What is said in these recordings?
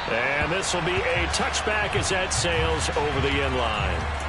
And this will be a touchback as that sails over the end line.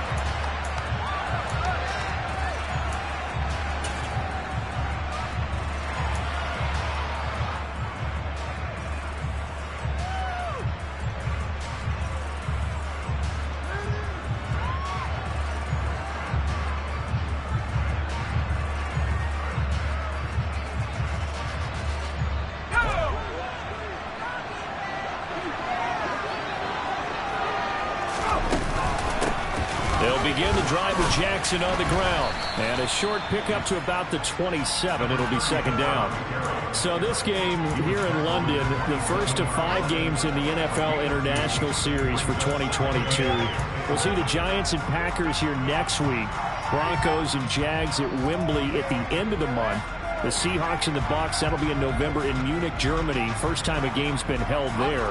They'll begin the drive with Jackson on the ground. And a short pickup to about the 27. It'll be second down. So this game here in London, the first of 5 games in the NFL International Series for 2022. We'll see the Giants and Packers here next week. Broncos and Jags at Wembley at the end of the month. The Seahawks and the Bucs, that'll be in November in Munich, Germany. First time a game's been held there.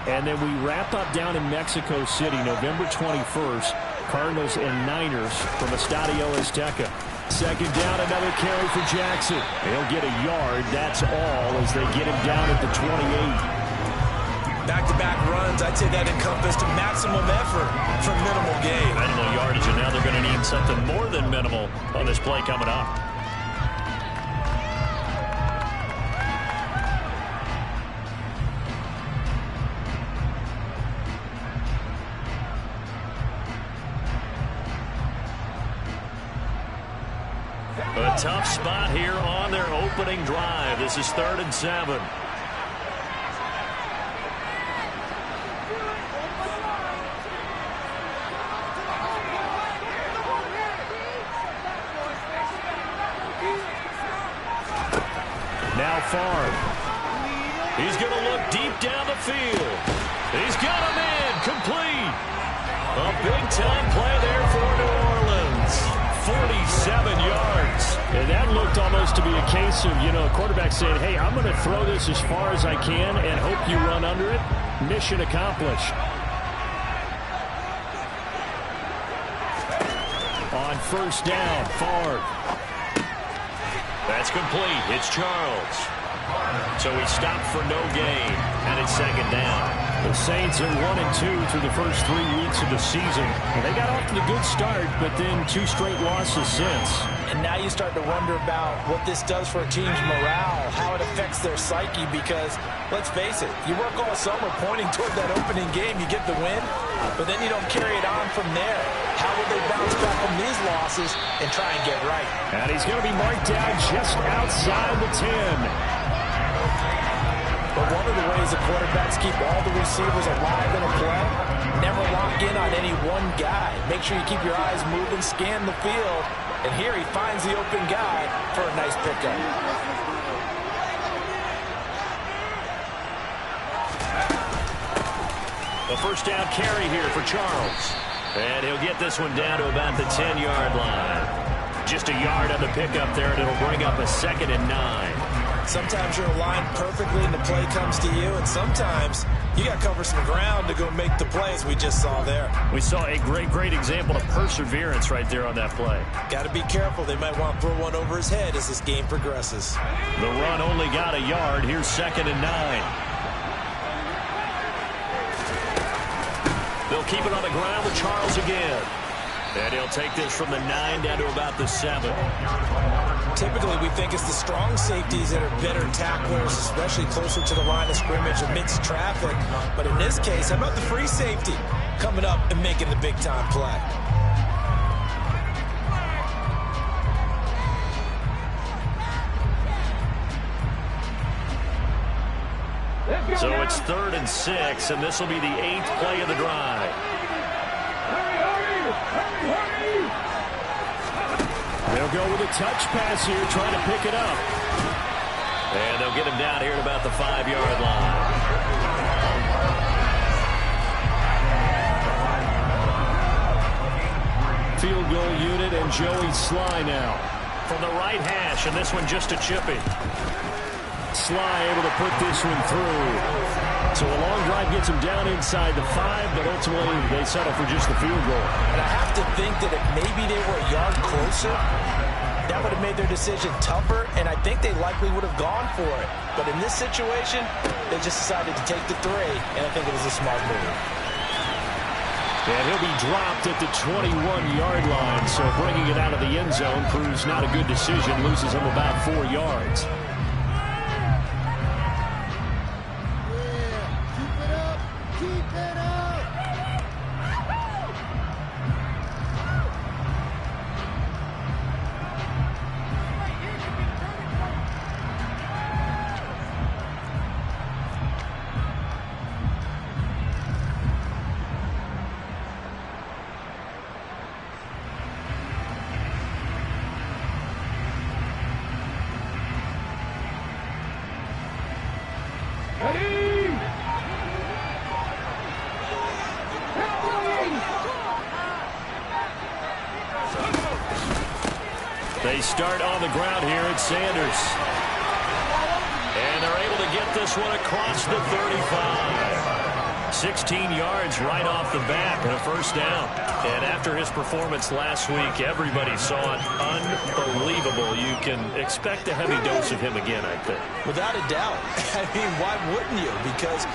And then we wrap up down in Mexico City, November 21st. Cardinals and Niners from Estadio Azteca. Second down, another carry for Jackson. He'll get a yard. That's all as they get him down at the 28. Back-to-back runs, I'd say that encompassed maximum effort for minimal gain. Minimal yardage, and now they're going to need something more than minimal on this play coming up. A tough spot here on their opening drive. This is 3rd and 7. Now Favre. He's going to look deep down the field. He's got him in. Complete. A big-time play there for New Orleans. 47 yards. And that looked almost to be a case of, a quarterback saying, hey, I'm going to throw this as far as I can and hope you run under it. Mission accomplished. On first down, Favre. That's complete. It's Charles. So he stopped for no gain, and it's second down. The Saints are 1-2 through the first 3 weeks of the season. They got off to the good start, but then 2 straight losses since. And now you start to wonder about what this does for a team's morale, how it affects their psyche, because, let's face it, you work all summer pointing toward that opening game, you get the win, but then you don't carry it on from there. How will they bounce back from these losses and try and get right? And he's going to be marked down just outside the 10. But one of the ways the quarterbacks keep all the receivers alive in a play, never lock in on any one guy. Make sure you keep your eyes moving, scan the field, and here he finds the open guy for a nice pickup. A first down carry here for Charles. And he'll get this one down to about the 10-yard line. Just a yard on the pickup there, and it'll bring up a 2nd and 9. Sometimes you're aligned perfectly and the play comes to you, and sometimes you got to cover some ground to go make the plays we just saw there. We saw a great example of perseverance right there on that play. Got to be careful. They might want to throw one over his head as this game progresses. The run only got a yard. Here's 2nd and 9. They'll keep it on the ground with Charles again. And he'll take this from the 9 down to about the 7. Typically, we think it's the strong safeties that are better tacklers, especially closer to the line of scrimmage amidst traffic. But in this case, how about the free safety coming up and making the big-time play? So it's 3rd and 6, and this will be the 8th play of the drive. They'll go with a touch pass here, trying to pick it up. And they'll get him down here at about the 5-yard line. Field goal unit and Joey Sly now. From the right hash, and this one just a chippy. Sly able to put this one through. So a long drive gets him down inside the 5, but ultimately they settle for just the field goal. And I have to think that if maybe they were a yard closer, that would have made their decision tougher, and I think they likely would have gone for it. But in this situation, they just decided to take the 3, and I think it was a smart move. And he'll be dropped at the 21-yard line, so bringing it out of the end zone proves not a good decision, loses him about 4 yards. They start on the ground here at Sanders. And they're able to get this one across the 35. 16 yards right off the bat and a first down. And after his performance last week, everybody saw it unbelievable. You can expect a heavy dose of him again, I think. Without a doubt. I mean, why wouldn't you? Because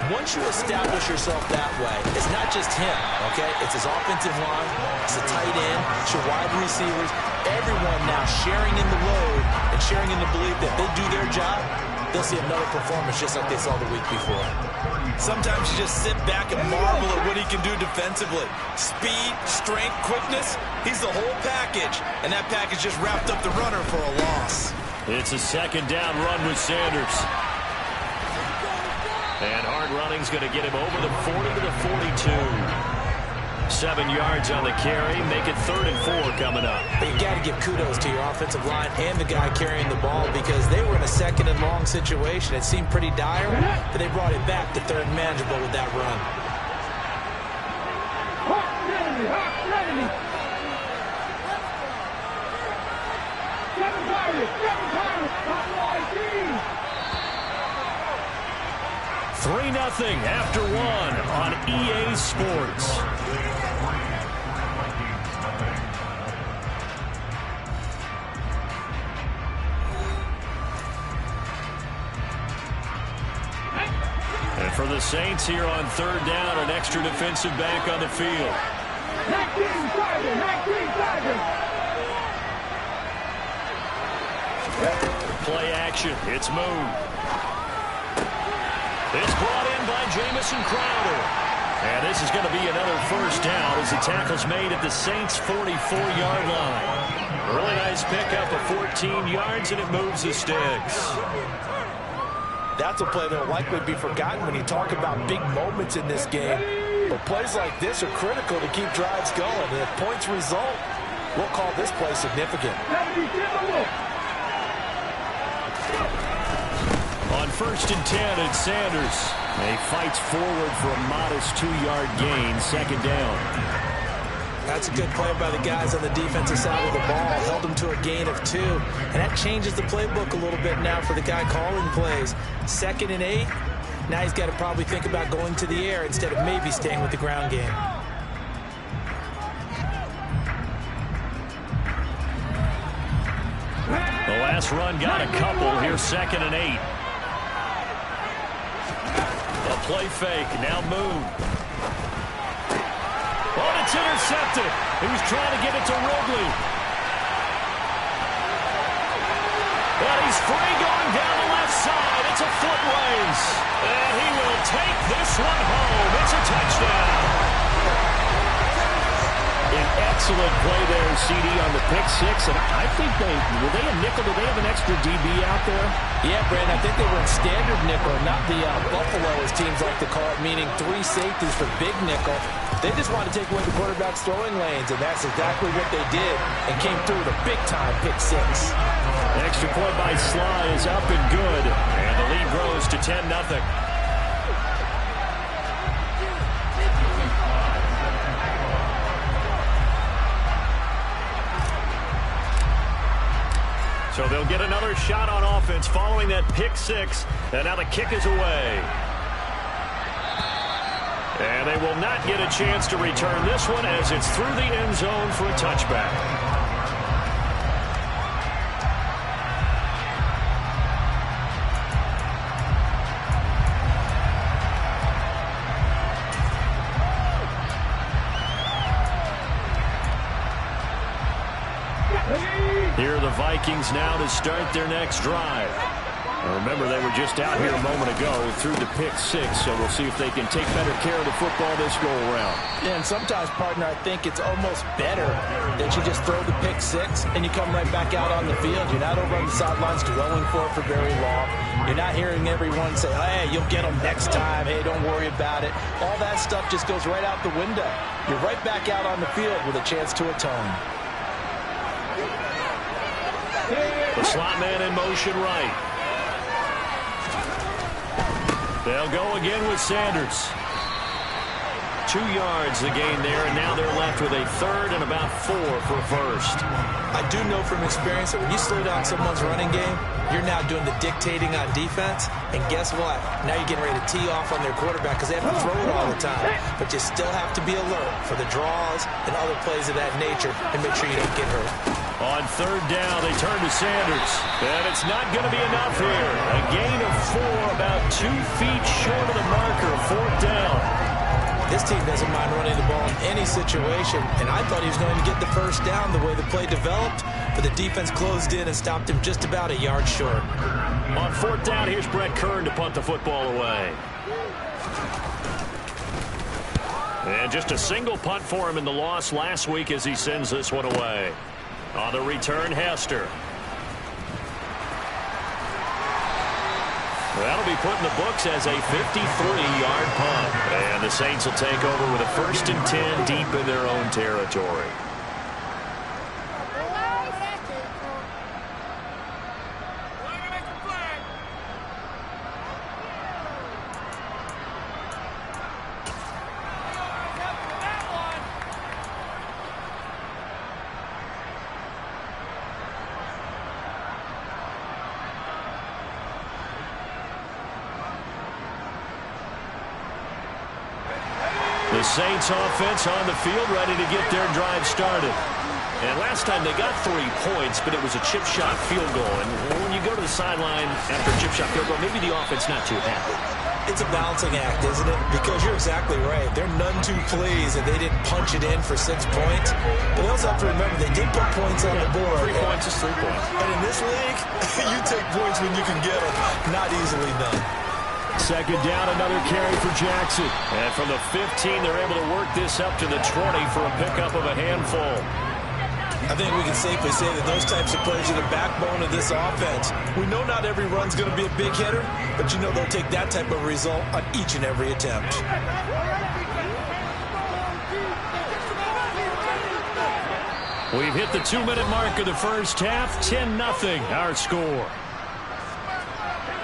once you establish yourself that way, it's not just him, okay? It's his offensive line, it's the tight end, it's your wide receivers, everyone now sharing in the load and sharing in the belief that they do their job, they'll see another performance just like they saw the week before. Sometimes you just sit back and marvel at what he can do defensively. Speed, strength, quickness, he's the whole package, and that package just wrapped up the runner for a loss. It's a second down run with Sanders. And hard running's going to get him over the 40 to the 42. 7 yards on the carry. Make it 3rd and 4 coming up. But you got to give kudos to your offensive line and the guy carrying the ball because they were in a 2nd and long situation. It seemed pretty dire, but they brought it back to 3rd and manageable with that run. Three 3-0 after 1 on EA Sports. And for the Saints here on 3rd down, an extra defensive back on the field. Play action. It's moved. It's brought in by Jamison Crowder. And this is going to be another first down as the tackle's made at the Saints' 44-yard line. Really nice pickup of 14 yards, and it moves the sticks. That's a play that will likely be forgotten when you talk about big moments in this game. But plays like this are critical to keep drives going. And if points result, we'll call this play significant. On 1st and 10, it's Sanders. He fights forward for a modest 2-yard gain, 2nd down. That's a good play by the guys on the defensive side of the ball. Held them to a gain of 2. And that changes the playbook a little bit now for the guy calling plays. 2nd and 8. Now he's got to probably think about going to the air instead of maybe staying with the ground game. The last run got a couple. Here's 2nd and 8. A play fake. Now move. Oh, it's intercepted. He was trying to get it to Ridley. But he's free going down the left side. It's a foot race. And he will take this one home. It's a touchdown. An excellent play there, CD, on the pick 6. And I think were they a nickel? Did they have an extra DB out there? Yeah, Brandon, I think they were in standard nickel, not the Buffalo, as teams like to call it, meaning 3 safeties for big nickel. They just wanted to take away the quarterback's throwing lanes, and that's exactly what they did, and came through with a big-time pick 6. The extra point by Sly is up and good, and the lead grows to 10-0. So they'll get another shot on offense following that pick 6. And now the kick is away. And they will not get a chance to return this one as it's through the end zone for a touchback. Here are the Vikings now to start their next drive. Now remember, they were just out here a moment ago through the pick 6, so we'll see if they can take better care of the football this go-around. Yeah, and sometimes, partner, I think it's almost better that you just throw the pick 6 and you come right back out on the field. You're not over on the sidelines dwelling for it for very long. You're not hearing everyone say, hey, you'll get them next time. Hey, don't worry about it. All that stuff just goes right out the window. You're right back out on the field with a chance to atone. The slot man in motion right. They'll go again with Sanders. 2 yards the gain there, and now they're left with a third and about 4 for first. I do know from experience that when you slow down someone's running game, you're now doing the dictating on defense. And guess what? Now you're getting ready to tee off on their quarterback because they have to throw it all the time. But you still have to be alert for the draws and other plays of that nature and make sure you don't get hurt. On third down, they turn to Sanders. And it's not going to be enough here. A gain of 4, about 2 feet short of the marker. 4th down. This team doesn't mind running the ball in any situation, and I thought he was going to get the first down the way the play developed, but the defense closed in and stopped him just about a yard short. On 4th down, here's Brett Kern to punt the football away. And just a single punt for him in the loss last week as he sends this one away. On the return, Hester. That'll be put in the books as a 53-yard punt. And the Saints will take over with a 1st and 10 deep in their own territory. The Saints offense on the field ready to get their drive started. And last time they got 3 points, but it was a chip shot field goal. And when you go to the sideline after a chip shot field goal, maybe the offense not too happy. It's a balancing act, isn't it? Because you're exactly right. They're none too pleased that they didn't punch it in for 6 points. But they also have to remember they did put points on the board. 3 points is 3 points. And in this league, you take points when you can get them. Not easily done. 2nd down, another carry for Jackson. And from the 15, they're able to work this up to the 20 for a pickup of a handful. I think we can safely say that those types of plays are the backbone of this offense. We know not every run's going to be a big hitter, but you know they'll take that type of result on each and every attempt. We've hit the 2-minute mark of the first half. 10-0 our score.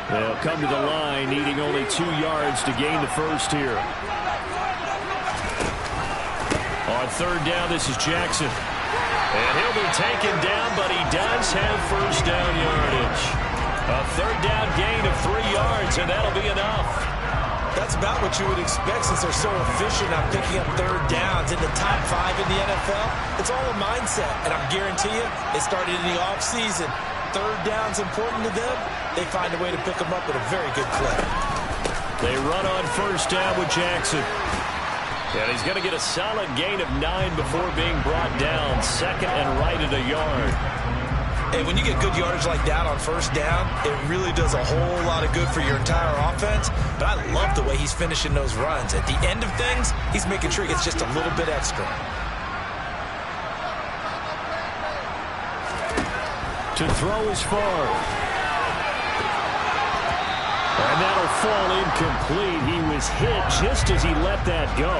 They'll come to the line needing only 2 yards to gain the first here. On 3rd down, this is Jackson. And he'll be taken down, but he does have first down yardage. A 3rd down gain of 3 yards, and that'll be enough. That's about what you would expect since they're so efficient on picking up 3rd downs in the top 5 in the NFL. It's all a mindset, and I guarantee you, it started in the offseason. 3rd down's important to them. They find a way to pick them up with a very good clip. They run on 1st down with Jackson. And he's going to get a solid gain of 9 before being brought down. 2nd and right at a yard. Hey, when you get good yardage like that on 1st down, it really does a whole lot of good for your entire offense. But I love the way he's finishing those runs. At the end of things, he's making sure he gets just a little bit extra. To throw is far. And that'll fall incomplete. He was hit just as he let that go.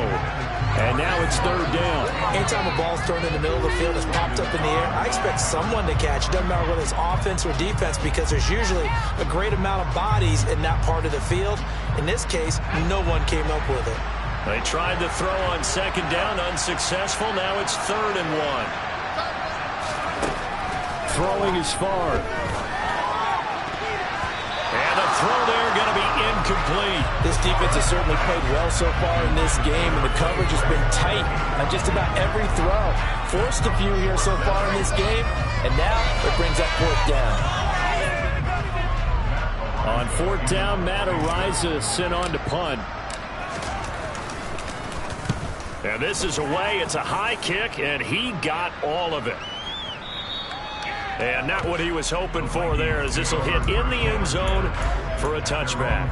And now it's 3rd down. Anytime a ball's thrown in the middle of the field, it's popped up in the air, I expect someone to catch. It doesn't matter whether it's offense or defense because there's usually a great amount of bodies in that part of the field. In this case, no one came up with it. They tried to throw on 2nd down, unsuccessful. Now it's 3rd and 1. Throwing is far. And the throw there going to be incomplete. This defense has certainly played well so far in this game, and the coverage has been tight on just about every throw. Forced a few here so far in this game, and now it brings up 4th down. On 4th down, Matt Araiza sent on to punt. And this is away. It's a high kick, and he got all of it. And not what he was hoping for there, as this will hit in the end zone for a touchback.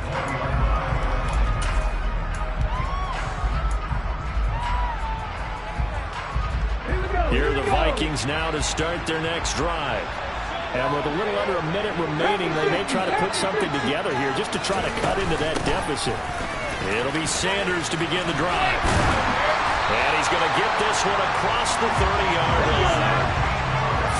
Here are the Vikings now to start their next drive. And with a little under a minute remaining, they may try to put something together here just to try to cut into that deficit. It'll be Sanders to begin the drive. And he's going to get this one across the 30-yard line.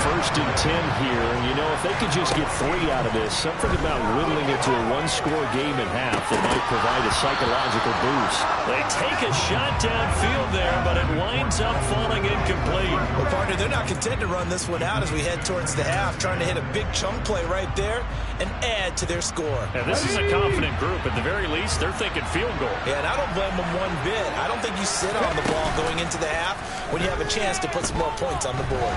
1st and 10 here. And, you know, if they could just get 3 out of this, something about whittling it to a one-score game at half that might provide a psychological boost. They take a shot downfield there, but it winds up falling incomplete. Well, partner, they're not content to run this one out as we head towards the half, trying to hit a big chunk play right there and add to their score. Yeah, this is a confident group. At the very least, they're thinking field goal. Yeah, and I don't blame them one bit. I don't think you sit on the ball going into the half when you have a chance to put some more points on the board.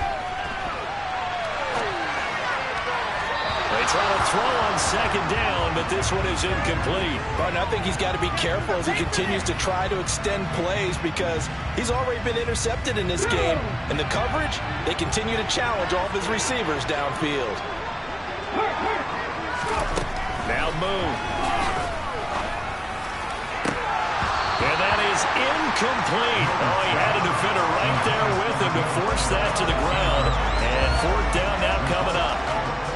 They try to throw on 2nd down, but this one is incomplete. But I think he's got to be careful as he continues to try to extend plays because he's already been intercepted in this game. And the coverage, they continue to challenge all of his receivers downfield. Now Moon. And that is incomplete. Oh, he had a defender right there with him to force that to the ground. And 4th down now coming up.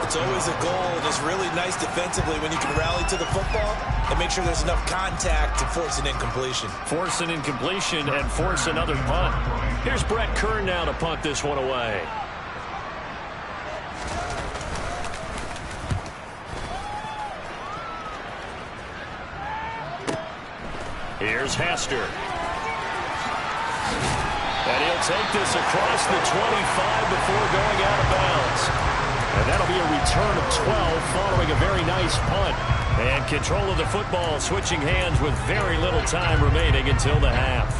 It's always a goal, and it's really nice defensively when you can rally to the football and make sure there's enough contact to force an incompletion. Force an incompletion and force another punt. Here's Brett Kern now to punt this one away. Here's Hester. And he'll take this across the 25 before going out of bounds. And that'll be a return of 12 following a very nice punt. And control of the football switching hands with very little time remaining until the half.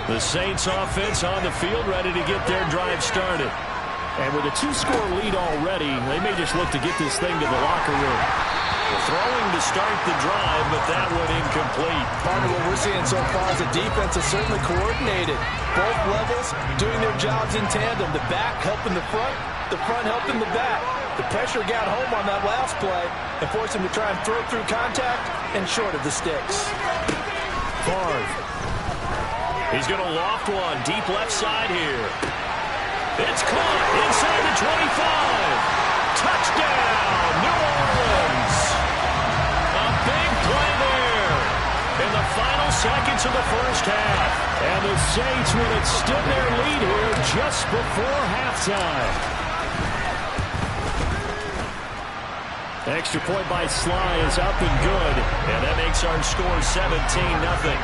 The Saints offense on the field ready to get their drive started. And with a 2-score lead already, they may just look to get this thing to the locker room. Throwing to start the drive, but that one incomplete. Part of what we're seeing so far is the defense is certainly coordinated. Both levels doing their jobs in tandem. The back helping the front helping the back. The pressure got home on that last play and forced him to try and throw through contact and short of the sticks. Favre. He's going to loft one deep left side here. It's caught inside the 25. Touchdown, New Orleans. A big play there in the final seconds of the first half. And the Saints will extend their lead here just before halftime. Extra point by Sly is up and good. And that makes our score 17-0.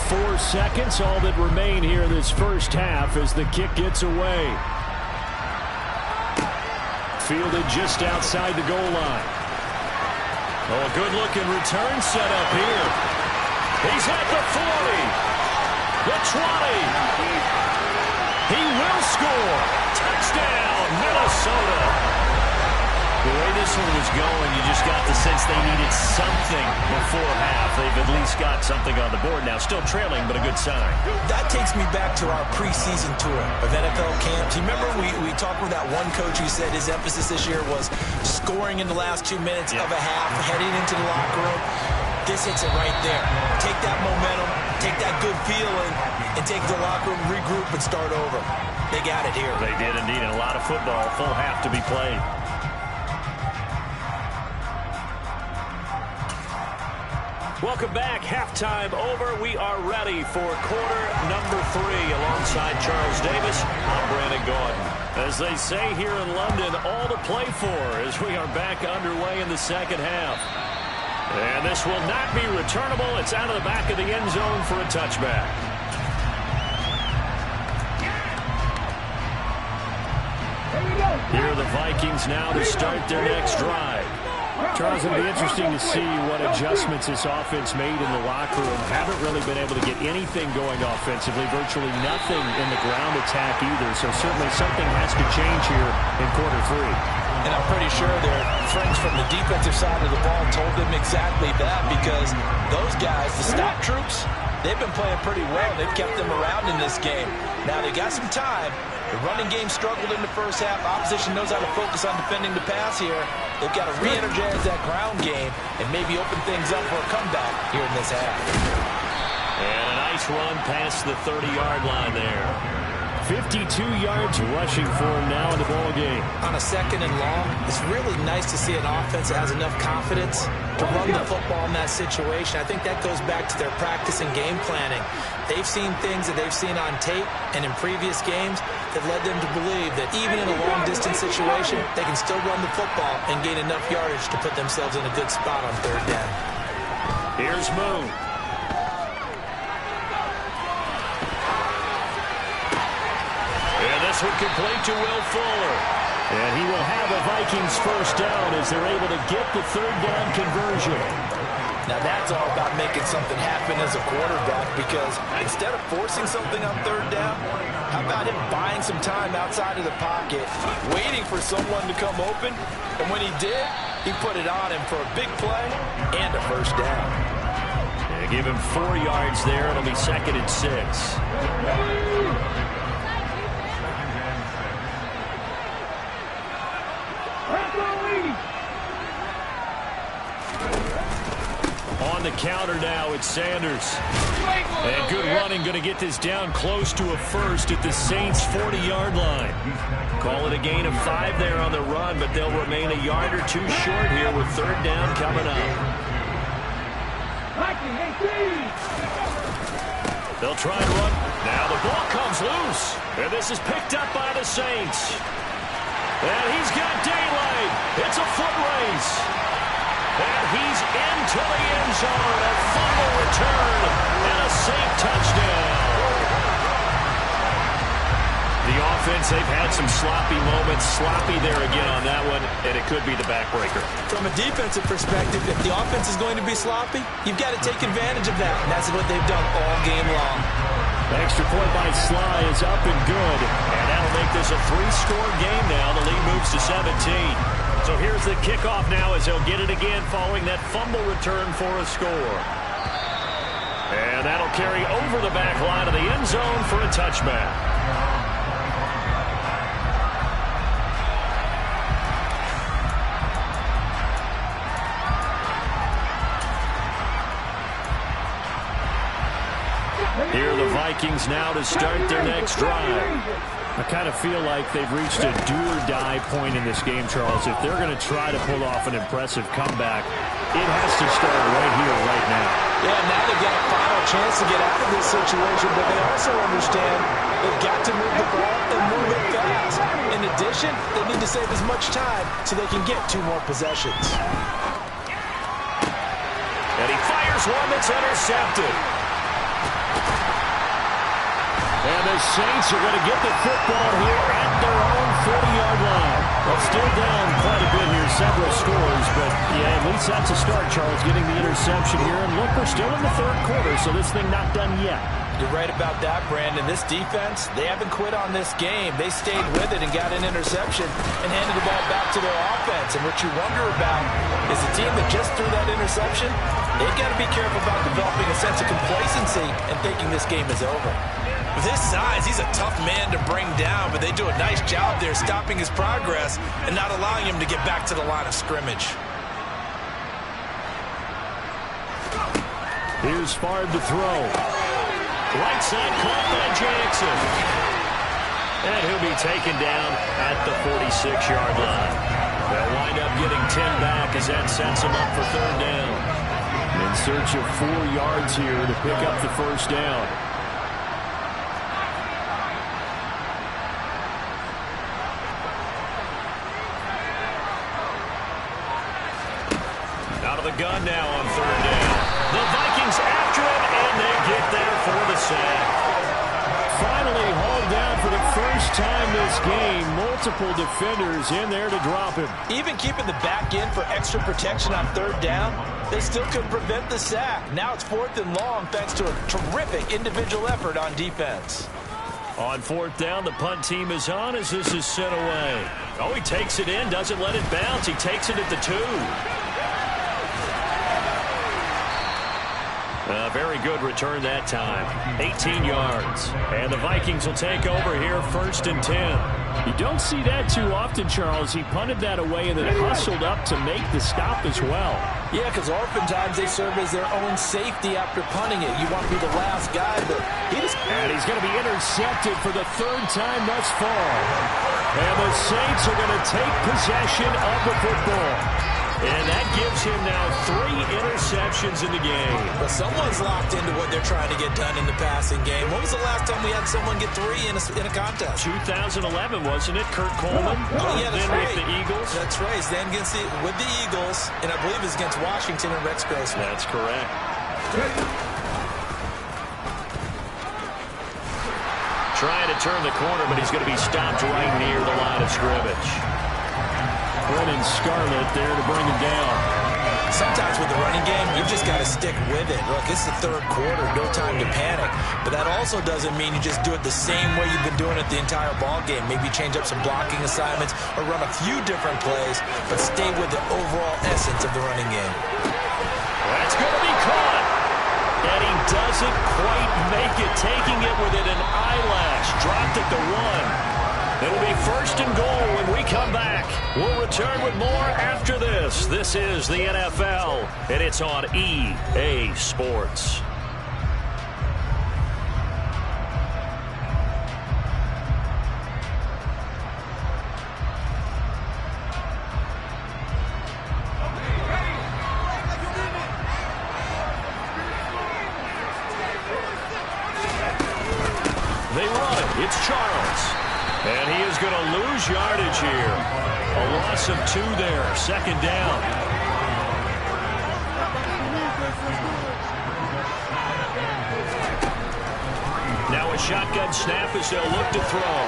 4 seconds, all that remain here in this first half as the kick gets away. Fielded just outside the goal line. Oh, a good-looking return set up here. He's at the 40, the 20. He will score. Touchdown, Minnesota. The way this one was going, you just got the sense they needed something before half. They've at least got something on the board now. Still trailing, but a good sign. That takes me back to our preseason tour of NFL camps. You remember we talked with that one coach who said his emphasis this year was scoring in the last 2 minutes of a half, heading into the locker room. This hits it right there. Take that momentum, take that good feeling, and take the locker room, regroup, and start over. They got it here. They did indeed, and a lot of football, full half to be played. Welcome back. Halftime over. We are ready for quarter number 3 alongside Charles Davis. I'm Brandon Gaudin. As they say here in London, all to play for as we are back underway in the second half. And this will not be returnable. It's out of the back of the end zone for a touchback. Here are the Vikings now to start their next drive. Charles, it'll be interesting to see what adjustments this offense made in the locker room. Haven't really been able to get anything going offensively, virtually nothing in the ground attack either. So certainly something has to change here in quarter three. And I'm pretty sure their friends from the defensive side of the ball told them exactly that, because those guys, the stop troops, they've been playing pretty well. They've kept them around in this game. Now they got some time. The running game struggled in the first half. Opposition knows how to focus on defending the pass here. They've got to re-energize that ground game and maybe open things up for a comeback here in this half. And a nice run past the 30-yard line there. 52 yards rushing for him now in the ball game. On a second and long, it's really nice to see an offense that has enough confidence to run the football in that situation. I think that goes back to their practice and game planning. They've seen things that they've seen on tape and in previous games that led them to believe that even in a long-distance situation, they can still run the football and gain enough yardage to put themselves in a good spot on third down. Here's Moon. This one complete to Will Fuller. And he will have a Vikings first down as they're able to get the third down conversion. Now that's all about making something happen as a quarterback, because instead of forcing something on third down, how about him buying some time outside of the pocket, waiting for someone to come open, and when he did, he put it on him for a big play and a first down. They give him 4 yards there. It'll be 2nd and 6. On the counter now, it's Sanders. And good running, going to get this down close to a first at the Saints' 40-yard line. Call it a gain of 5 there on the run, but they'll remain a yard or two short here with third down coming up. They'll try and run. Now the ball comes loose. And this is picked up by the Saints. And he's got daylight. It's a foot race. And he's into the end zone. A fumble return and a Saint touchdown. The offense, they've had some sloppy moments. Sloppy there again on that one, and it could be the backbreaker. From a defensive perspective, if the offense is going to be sloppy, you've got to take advantage of that. And that's what they've done all game long. An extra point by Sly is up and good. And that'll make this a 3-score game now. The lead moves to 17. So here's the kickoff now as they'll get it again following that fumble return for a score. And that'll carry over the back line of the end zone for a touchback. Here are the Vikings now to start their next drive. I kind of feel like they've reached a do-or-die point in this game, Charles. If they're going to try to pull off an impressive comeback, it has to start right here, right now. Yeah, now they've got a final chance to get out of this situation, but they also understand they've got to move the ball and move it fast. In addition, they need to save as much time so they can get 2 more possessions. And he fires one that's intercepted. And the Saints are going to get the football here at their own 40-yard line. Well, still down quite a bit here, several scores, but yeah, at least that's a start, Charles, getting the interception here. And look, we're still in the third quarter, so this thing not done yet. You're right about that, Brandon. This defense, they haven't quit on this game. They stayed with it and got an interception and handed the ball back to their offense. And what you wonder about is the team that just threw that interception, they've got to be careful about developing a sense of complacency and thinking this game is over. With his size, he's a tough man to bring down, but they do a nice job there stopping his progress and not allowing him to get back to the line of scrimmage. Here's Favre to throw. Right side caught by Jackson. And he'll be taken down at the 46-yard line. They'll wind up getting 10 back as that sets him up for third down. In search of 4 yards here to pick up the first down. Out of the gun now on third down. The Vikings after it, and they get there for the sack. finally hauled down for the first time this game. Multiple defenders in there to drop him. Even keeping the back end for extra protection on third down, they still couldn't prevent the sack. Now it's 4th and long thanks to a terrific individual effort on defense. On 4th down, the punt team is on as this is sent away. Oh, he takes it in, doesn't let it bounce. He takes it at the 2. A very good return that time. 18 yards. And the Vikings will take over here 1st and 10. You don't see that too often, Charles. He punted that away and then hustled up to make the stop as well. Yeah, because oftentimes they serve as their own safety after punting it. You want to be the last guy, but And he's going to be intercepted for the 3rd time thus far. And the Saints are going to take possession of the football. And that gives him now 3 interceptions in the game. But someone's locked into what they're trying to get done in the passing game. When was the last time we had someone get 3 in a contest? 2011, wasn't it? Kurt Coleman? Oh, yeah, that's right. With the Eagles? That's right. Then with the Eagles, and I believe it's against Washington and Rex Grossman. That's correct. Trying to turn the corner, but he's going to be stopped right near the line of scrimmage. Brennan Scarlett there to bring him down. Sometimes with the running game, you've just got to stick with it. Look, it's the 3rd quarter, no time to panic. But that also doesn't mean you just do it the same way you've been doing it the entire ball game. Maybe change up some blocking assignments or run a few different plays, but stay with the overall essence of the running game. That's going to be caught. And he doesn't quite make it, taking it within an eyelash. Dropped at the 1. It'll be 1st and goal when we come back. We'll return with more after this. This is the NFL, and it's on EA Sports. They run it. It's Charles. And he is going to lose yardage here. A loss of 2 there. 2nd down. Now a shotgun snap as they'll look to throw.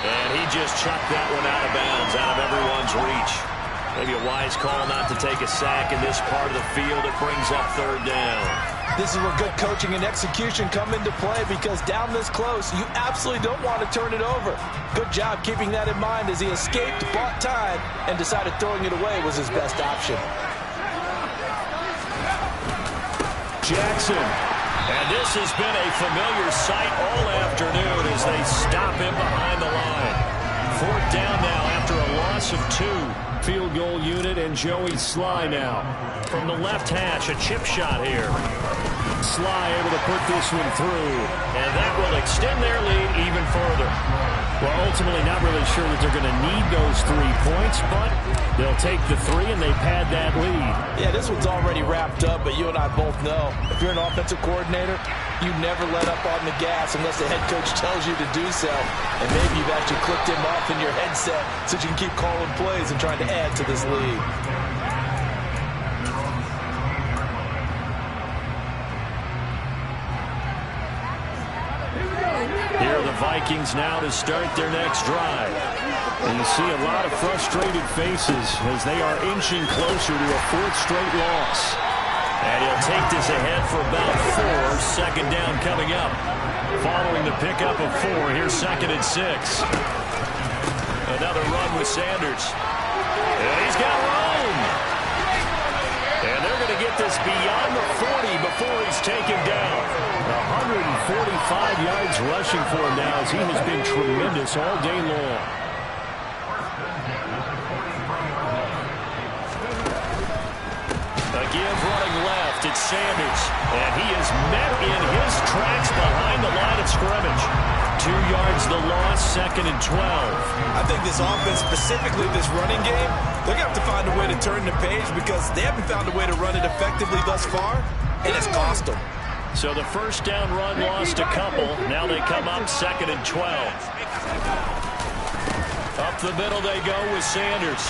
And he just chucked that one out of bounds, out of everyone's reach. Maybe a wise call not to take a sack in this part of the field. It brings up 3rd down. This is where good coaching and execution come into play, because down this close, you absolutely don't want to turn it over. Good job keeping that in mind as he escaped, bought time, and decided throwing it away was his best option. Jackson. And this has been a familiar sight all afternoon as they stop him behind the line. 4th down now after a loss of 2. Field goal unit and Joey Sly now. From the left hash, a chip shot here. Sly able to put this one through. And that will extend their lead even further. Well, ultimately not really sure that they're going to need those 3 points, but they'll take the 3 and they pad that lead. Yeah, this one's already wrapped up, but you and I both know if you're an offensive coordinator, you never let up on the gas unless the head coach tells you to do so. And maybe you've actually clicked him off in your headset so you can keep calling plays and trying to add to this lead. Here are the Vikings now to start their next drive. And you see a lot of frustrated faces as they are inching closer to a 4th straight loss. And he'll take this ahead for about 4. 2nd down coming up. Following the pickup of 4, here's 2nd and 6. Another run with Sanders. And he's got room. And they're going to get this beyond the 40 before he's taken down. 145 yards rushing for him now as he has been tremendous all day long. A give running left. It's Sanders. And he is met in his tracks behind the line of scrimmage. 2 yards the loss, 2nd and 12. I think this offense, specifically this running game, they're going to have to find a way to turn the page because they haven't found a way to run it effectively thus far, and it's cost them. So the 1st down run lost a couple. Now they come up 2nd and 12. Up the middle they go with Sanders.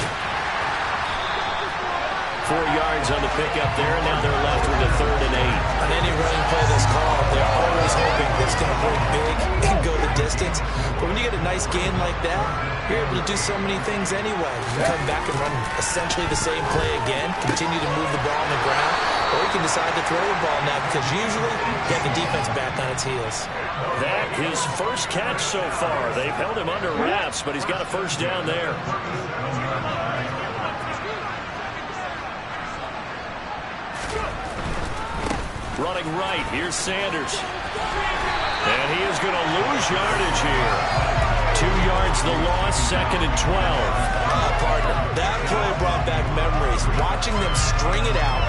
4 yards on the pickup there, and now they're left with a 3rd and 8. On any running play that's called, they're always hoping it's going to break big and go the distance. But when you get a nice gain like that, you're able to do so many things anyway. You can come back and run essentially the same play again, continue to move the ball on the ground, or you can decide to throw the ball now because usually you have the defense back on its heels. That his first catch so far. They've held him under wraps, but he's got a first down there. Running right, here's Sanders. And he is going to lose yardage here. 2 yards the loss, 2nd and 12. Partner, that play brought back memories. Watching them string it out,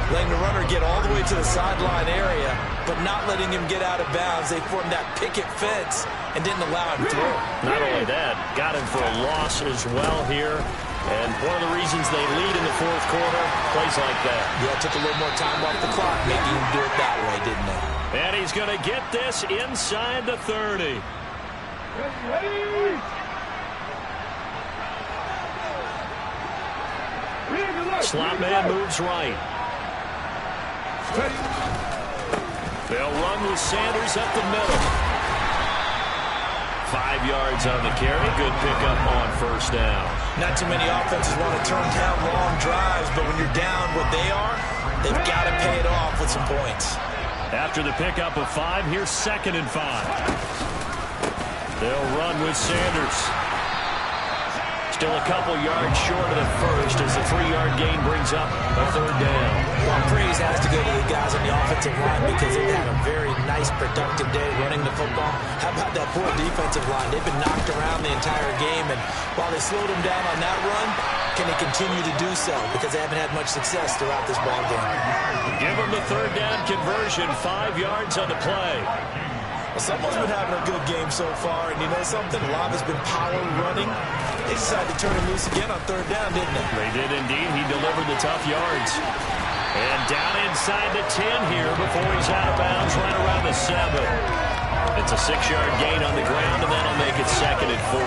letting the runner get all the way to the sideline area, but not letting him get out of bounds. They formed that picket fence and didn't allow him through. Not only that, got him for a loss as well here. And one of the reasons they lead in the 4th quarter, plays like that. Yeah, it took a little more time off the clock, making him do it that way, didn't it? And he's going to get this inside the 30. Slot man moves right. They'll run with Sanders up the middle. 5 yards on the carry. Good pickup on first down. Not too many offenses want to turn down long drives, but when you're down what they are, they've got to pay it off with some points. After the pickup of 5, here's 2nd and 5. They'll run with Sanders. Still a couple yards short of the first as the 3-yard gain brings up a 3rd down. Well, praise has to go to the guys on the offensive line because they've had a very nice, productive day running the football. How about that poor defensive line? They've been knocked around the entire game, and while they slowed them down on that run, can they continue to do so? Because they haven't had much success throughout this ball game. Give them the 3rd down conversion, 5 yards on the play. Well, someone's been having a good game so far, and you know something? A lot has been power running. They decided to turn him loose again on 3rd down, didn't they? They did indeed. He delivered the tough yards. And down inside the 10 here before he's out of bounds right around the 7. It's a 6-yard gain on the ground, and that'll make it 2nd and 4.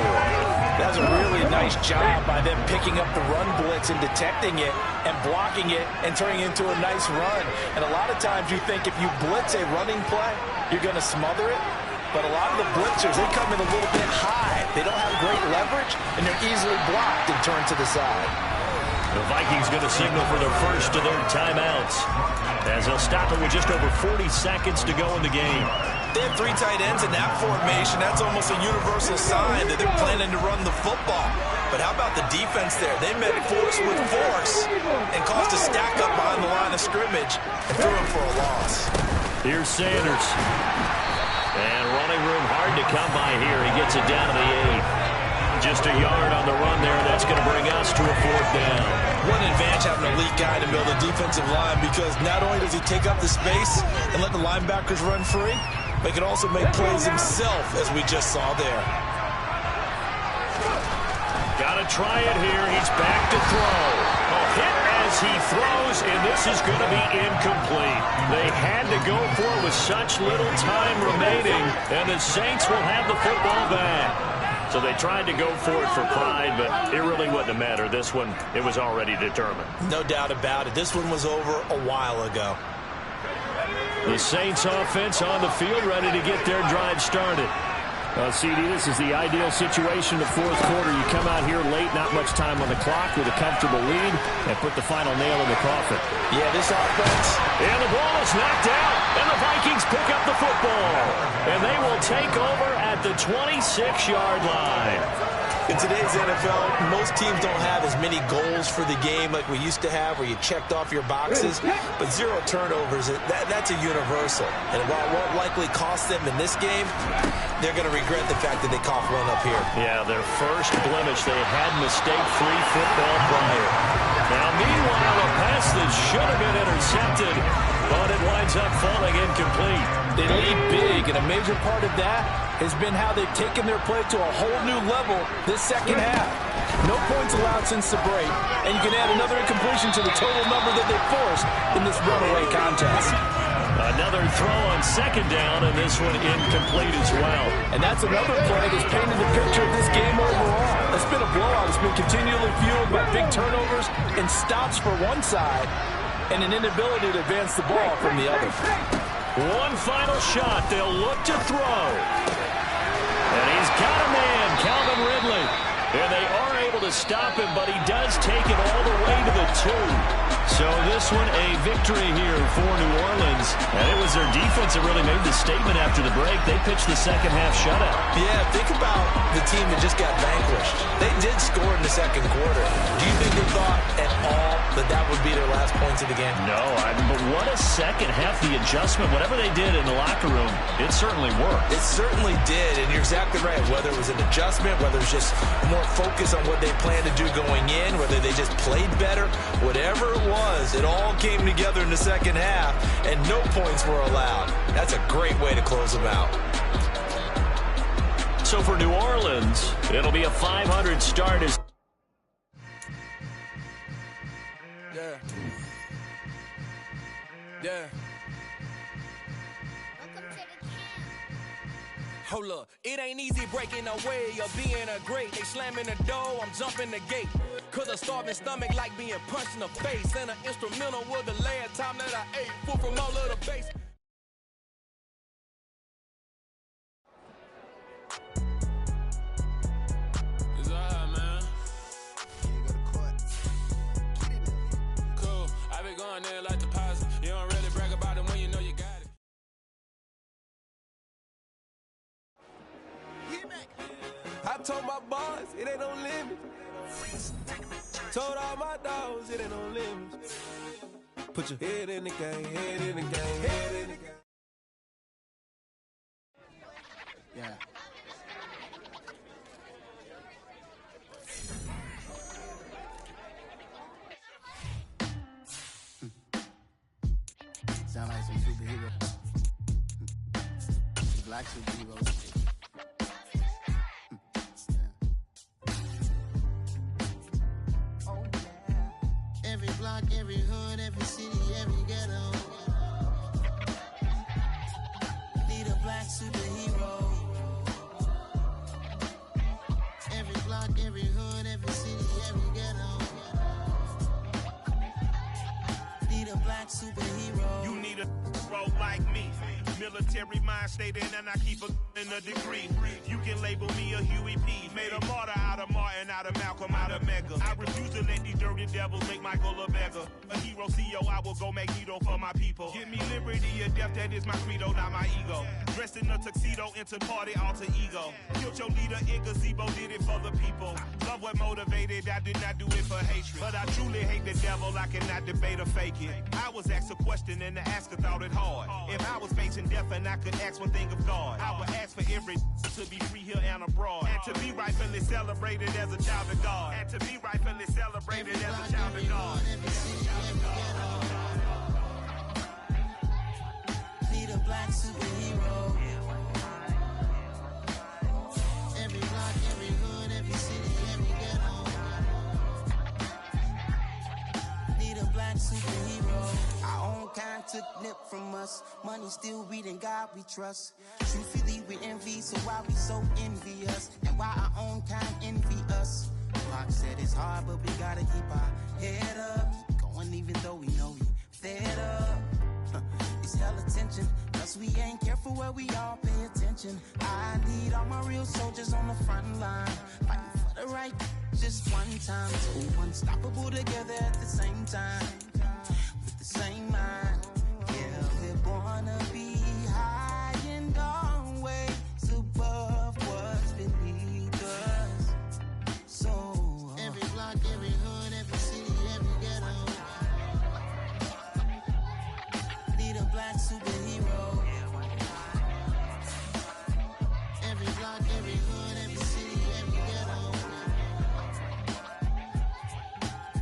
That's a really nice job by them picking up the run blitz and detecting it and blocking it and turning it into a nice run. And a lot of times you think if you blitz a running play, you're going to smother it. But a lot of the blitzers, they come in a little bit high. They don't have great leverage, and they're easily blocked and turned to the side. The Vikings going to signal for their first of their timeouts as they'll stop it with just over 40 seconds to go in the game. They have 3 tight ends in that formation. That's almost a universal sign that they're planning to run the football. But how about the defense there? They met force with force and caused a stack up behind the line of scrimmage and threw him for a loss. Here's Sanders. And running room hard to come by here. He gets it down to the 8. Just a yard on the run there. That's going to bring us to a 4th down. What an advantage having an elite guy in the middle of the defensive line, because not only does he take up the space and let the linebackers run free, but he can also make plays himself, as we just saw there. Got to try it here. He's back to throw. A hit as he throws, and this is going to be incomplete. They had to go for it with such little time remaining, and the Saints will have the football back. So they tried to go for it for pride, but it really wouldn't matter. This one, it was already determined. No doubt about it. This one was over a while ago. The Saints offense on the field, ready to get their drive started. CD, this is the ideal situation in the 4th quarter. You come out here late, not much time on the clock, with a comfortable lead, and put the final nail in the coffin. Yeah, this offense. And the ball is knocked out, and the Vikings pick up the football. And they will take over at the 26-yard line. In today's NFL, most teams don't have as many goals for the game like we used to have, where you checked off your boxes. But 0 turnovers, that's a universal. And while it won't likely cost them in this game, they're going to regret the fact that they coughed one up here. Yeah, their first blemish. They had mistake-free football prior. Now, meanwhile, a pass that should have been intercepted, but it winds up falling incomplete. They lead big, and a major part of that has been how they've taken their play to a whole new level this second half. No points allowed since the break, and you can add another incompletion to the total number that they forced in this runaway contest. Another throw on 2nd down, and this one incomplete as well. And that's another play that's painted the picture of this game overall. It's been a blowout has been continually fueled by big turnovers and stops for one side and an inability to advance the ball from the other. One final shot. They'll look to throw. And he's got a man, Calvin Ridley. And they are able to stop him, but he does take it all the way to the 2. So this one a victory here for New Orleans. And it was their defense that really made the statement after the break. They pitched the second half shutout. Yeah, think about the team that just got vanquished. They did score in the second quarter. Do you think they thought at all that that would be their last points of the game? No, but what a second half. The adjustment, whatever they did in the locker room, it certainly worked. It certainly did, and you're exactly right. Whether it was an adjustment, whether it was just more focus on what they planned to do going in, whether they just played better, whatever it was, it all came together in the second half, and no points were allowed. That's a great way to close them out. So for New Orleans, it'll be a 500 start. Yeah. Hold up, it ain't easy breaking away or being a great. They slamming the door, I'm jumping the gate. Cause a starving stomach like being punched in the face. And an instrumental was the last time that I ate. Food from all of the base. It's alright, man. Cool, I been going there like the positive. You don't really brag about it when you know you got it. I told my boss, it ain't no limit. Told all my dogs, it ain't no limit. Put your head in the game, head in the game, head in the game. Yeah. Sound like some superheroes. Black superheroes. Every hood, every city, every ghetto. Need a black superhero. Every block, every hood, every city, every ghetto. Need a black superhero. You need a hero like me. Military mind state and I keep in a degree. You can label me a Huey P. Made a martyr out of Martin, out of Malcolm, out of Mega. I refuse to let these dirty devils make Michael a beggar. A hero CEO, I will go Magneto for my people. Give me liberty or death, that is my credo, not my ego. Dressed in a tuxedo, into party, alter ego. Killed your leader in gazebo, did it for the people. Love what motivated, I did not do it for hatred. But I truly hate the devil, I cannot debate or fake it. I was asked a question and the asker thought it hard. If I was facing death and I could ask one thing of God, I would ask for every to be free here and abroad. And to be rightfully celebrated as a child of God. And to be rightfully celebrated as a child of God. Need a black superhero. Every block, every hood, every city, every ghetto. Need a black superhero. Our own kind took nip from us. Money still reading God we trust. Truthfully we envy, so why we so envious? And why our own kind envy us? Pac said it's hard, but we gotta keep our head up. Going even though we know we fed up. It's hella tension, cause we ain't careful where we all pay attention. I need all my real soldiers on the front line, fighting for the right just one time. So unstoppable together at the same time, with the same mind. Yeah, we're gonna be high and always above what's beneath us. So every block, every hood, every city, every ghetto. Need a black superhero. Every block, every hood, every city, every ghetto.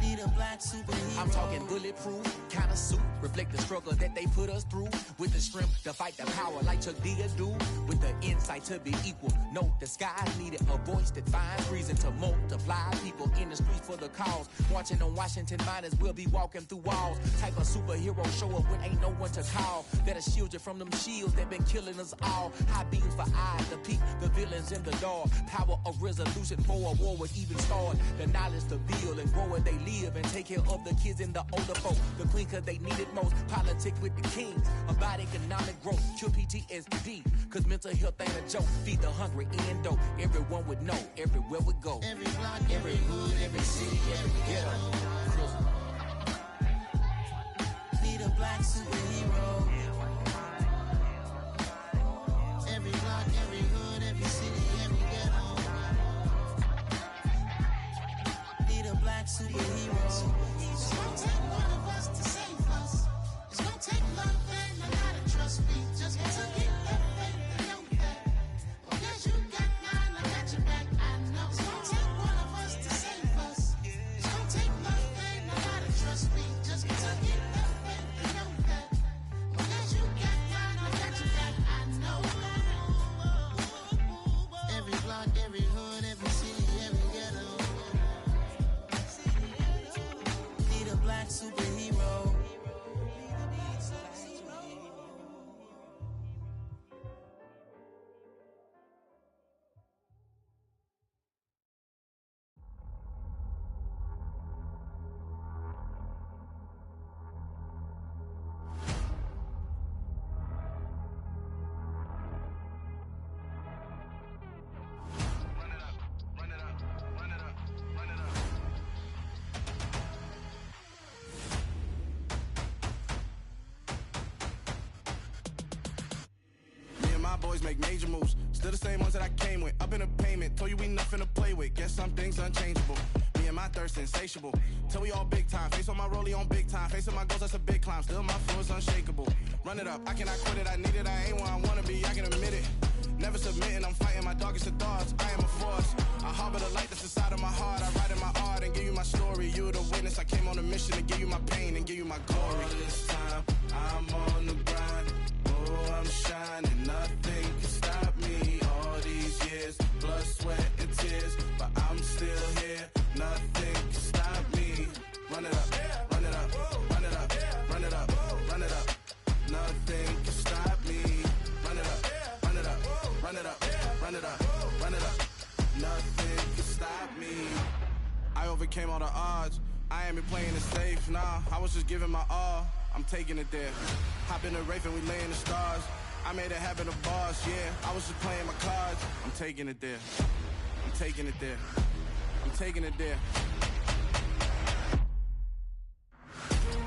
Need a black superhero. I'm talking bulletproof. kind of suit reflect the struggle that they put us through. With the strength to fight the power like Chuck D do. With the insight to be equal. Note the skies needed a voice that finds reason to multiply. People in the streets for the cause. Marching on Washington miners will be walking through walls. Type of superhero show up when ain't no one to call. That'll shield you from them shields that been killing us all. High beams for eyes to peek the villains in the dark. Power of resolution for a war would even start. The knowledge to build and grow where they live and take care of the kids and the older folk. The queen cause they need it most. Politic with the kings about economic growth. Cure PTSD cause mental health ain't a joke. Feed the hungry and dope. Everyone would know everywhere we go. Every block, every hood, every city, every ghetto. Need a black superhero. Every block, every hood, every city, every ghetto. Need a black superhero. It's gonna take one of us to save us. It's gonna take love and a lot of trust. We just got to get that faith and know that. Because you got mine, I got your back. I know. It's gonna take one of us to save us. It's gonna take love and a lot of trust. We just got to get that faith and know that. Because you got mine, I got your back. I know. Every block, every hood, every city, every ghetto. Need a black superhero. Boys make major moves, still the same ones that I came with. Up in the payment, told you we nothing to play with. Guess some things unchangeable. Me and my thirst insatiable. Till we all big time. Face on my rollie on big time. Facing my goals, that's a big climb. Still my flow is unshakable. Run it up, I cannot quit it. I need it, I ain't where I wanna be. I can admit it. Never submitting, I'm fighting my darkest of thoughts. I am a force. I harbor the light that's inside of my heart. I write in my art and give you my story. You the witness. I came on a mission to give you my pain and give you my glory. All this time, I'm on the grind. Oh, I'm shining. Nothing can stop me. All these years, blood, sweat, and tears, but I'm still here. Nothing can stop me. Run it up, run it up, run it up, run it up, run it up. Nothing can stop me. Run it up, run it up, run it up, run it up, run it up. Nothing can stop me. I overcame all the odds. I ain't been playing it safe, nah. I was just giving my all. I'm taking it there. Hop in the Wraith and we lay in the stars. I made it happen to boss, yeah. I was just playing my cards. I'm taking it there. I'm taking it there. I'm taking it there.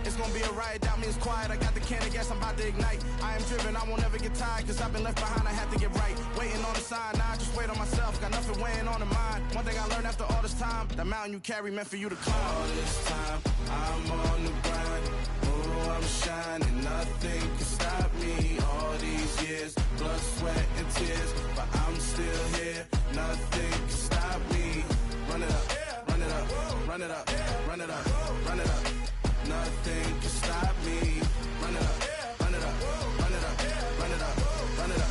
It's gonna be a riot, doubt me it's quiet. I got the can of gas, I'm about to ignite. I am driven, I won't ever get tired, cause I've been left behind, I have to get right. Waiting on the sign, now I just wait on myself. Got nothing weighing on the mind. One thing I learned after all this time, the mountain you carry meant for you to climb. All this time, I'm on the grind. Oh, I'm shining, nothing can stop me. All these years, blood, sweat, and tears, but I'm still here. Nothing can stop me. Run it up, run it up, run it up, run it up, run it up. Nothing can stop me. Run it up, run it up, run it up, run it up, run it up.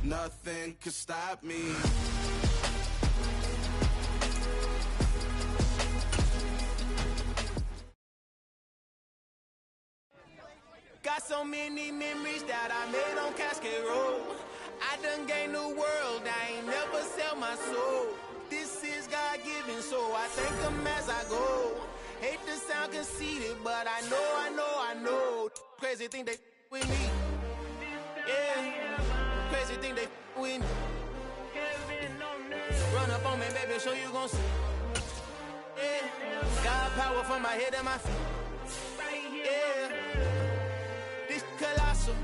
Nothing can stop me. Got so many memories that I made on Cascade Road. I done gained the world, I ain't never sell my soul. This is God-given, so I thank him as I go. Hate to sound conceited, but I know. Crazy thing they with me. Yeah, crazy thing they with me. Run up on me, baby, show you gon' see. Yeah, God power from my head and my feet. Yeah, this colossal.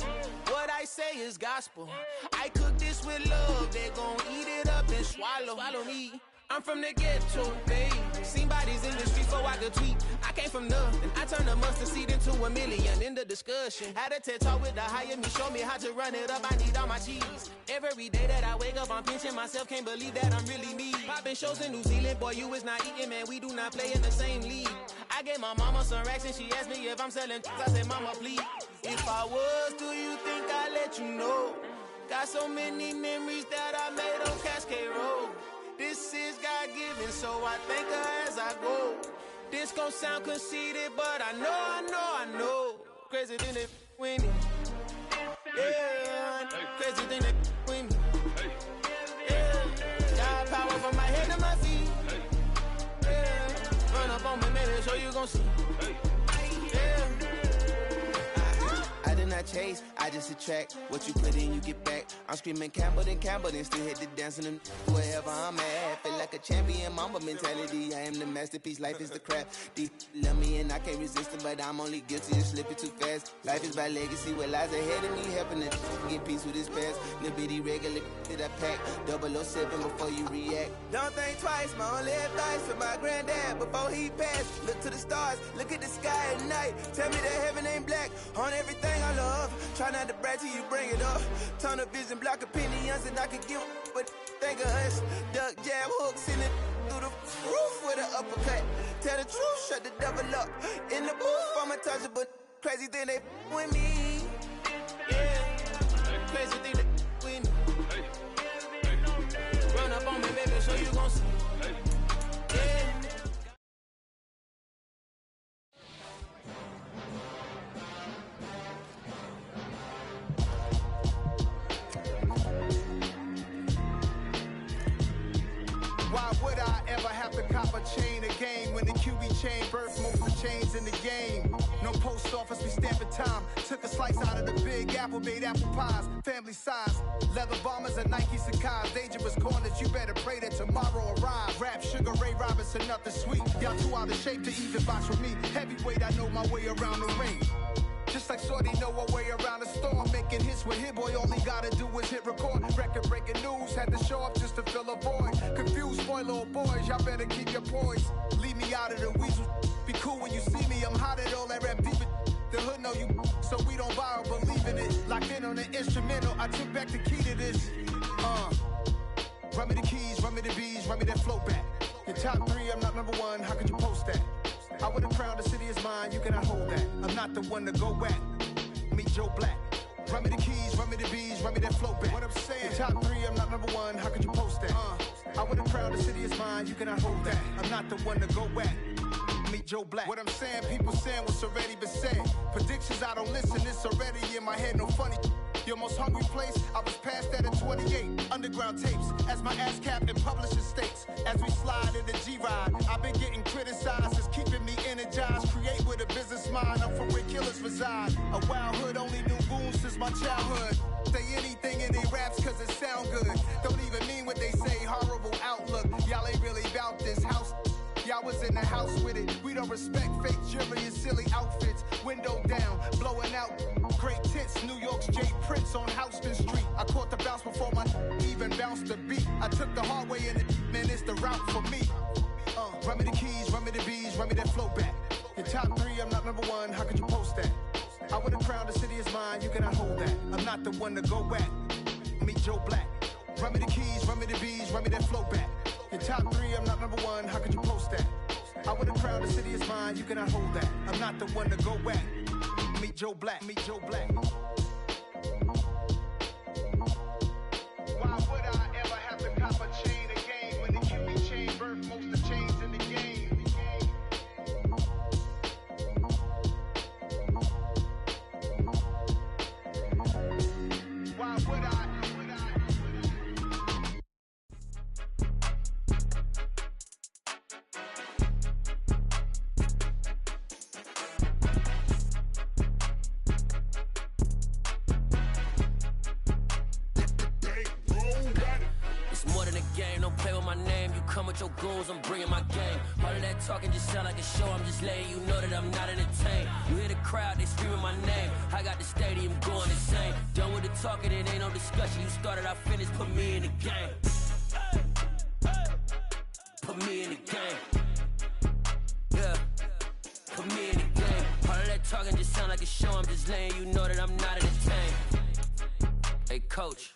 What I say is gospel. I cook this with love, they gon' eat it up and swallow me. I'm from the ghetto, babe. Seen bodies in the streets so I could tweet. I came from nothing. I turned a mustard seed into a million in the discussion. Had a TED talk with the higher me, show me how to run it up. I need all my cheese. Every day that I wake up, I'm pinching myself. Can't believe that I'm really me. Popping shows in New Zealand, boy, you is not eating, man. We do not play in the same league. I gave my mama some racks and she asked me if I'm selling. I said, mama, please. If I was, do you think I'd let you know? Got so many memories that I made on Cascade Road. This is God-given, so I thank her as I go. This gon' sound conceited, but I know. Crazy than it with me. Yeah, crazy than it with me. Yeah, got power from my head to my feet. Yeah, run up on me, maybe so you gon' see. Yeah. I did not chase, I just attract. What you put in, you get back. I'm screaming Campbell, then still hit the dancing and wherever I'm at. Feel like a champion, mamba mentality. I am the masterpiece, life is the crap. Deep love me and I can't resist it, but I'm only guilty of slipping too fast. Life is by legacy, what lies ahead of me, helping to get peace with this past. The bitty regular that I pack, 007 before you react. Don't think twice, my only advice for my granddad before he passed. Look to the stars, look at the sky at night. Tell me that heaven ain't black on everything I love. Try not to brag till you bring it up. Tunnel vision, block opinions, and I can give but think of us. Duck, jab, hooks in it through the roof with an uppercut. Tell the truth, shut the devil up. In the booth, I'm untouchable. Crazy thing they with me. Yeah, crazy thing they with me. Run up on me, baby, so you gon' see. Yeah. Why would I ever have to cop a chain a game when the QB chain birthed most of the chains in the game? No post office, we stamping time. Took a slice out of the big apple, made apple pies, family size. Leather bombers and Nike Sacai's. Dangerous corners, you better pray that tomorrow arrives. Rap, Sugar Ray Robinson, nothing sweet. Y'all too out of shape to even box with me. Heavyweight, I know my way around the ring. Just like Shorty know her way around the storm. Making hits with Hit Boy, all he gotta do is hit record. Record breaking news, had to show up just to fill a void. Confused boy, little boys, y'all better keep your poise. Leave me out of the weasel. Be cool when you see me, I'm hot at all that rap deep. The hood know you, so we don't borrow, believe in it. Locked in on the instrumental, I took back the key to this. Run me the keys, run me the bees, run me that flow back. Your top 3, I'm not number 1, how could you post that? I would have crowned the city is mine, you cannot hold that. I'm not the one to go back. Meet Joe Black. Run me the keys, run me the bees, run me that flow back. What I'm saying, your top 3, I'm not number 1, how could you post that? I would have crowned the city is mine, you cannot hold that. I'm not the one to go back. Meet Joe Black. What I'm saying, people saying what's already been said. Predictions, I don't listen, it's already in my head, no funny. Your most hungry place, I was past that at 28. Underground tapes, as my ass cap in publishing states. As we slide in the G-Ride, I've been getting criticized, it's keeping me energized. Create with a business mind, I'm from where killers reside. A wild hood, only knew goons since my childhood. Say anything in they raps cause it sound good. Don't even mean what they say, horrible outlook. Y'all ain't really about this house. Y'all was in the house with it. We don't respect fake jewelry and silly outfits. Window down, blowing out great tits. New York's J. Prince on Houston Street. I caught the bounce before my even bounced the beat. I took the hard way in it, man, it's the route for me. Run me the keys, run me the bees, run me that flow back. Your top 3, I'm not number 1, how could you post that? I would have crowned the city is mine, you cannot hold that. I'm not the one to go back. Meet Joe Black. Run me the keys, run me the bees, run me that flow back. Your top 3, I'm not number 1, how could you post that? I would have crowned the city is mine, you cannot hold that. I'm not the one to go back. Meet Joe Black, meet Joe Black. Why would I ever have to cop a chain again when the QB chain birthed most of the chains in the game? Why would I? With your goons, I'm bringing my game. All of that talking just sound like a show. I'm just letting you know that I'm not entertained. You hear the crowd, they screaming my name. I got the stadium going insane. Done with the talking, it ain't no discussion. You started, I finished, put me in the game. Put me in the game. Yeah, put me in the game. All of that talking just sound like a show. I'm just letting you know that I'm not entertained. Hey, coach.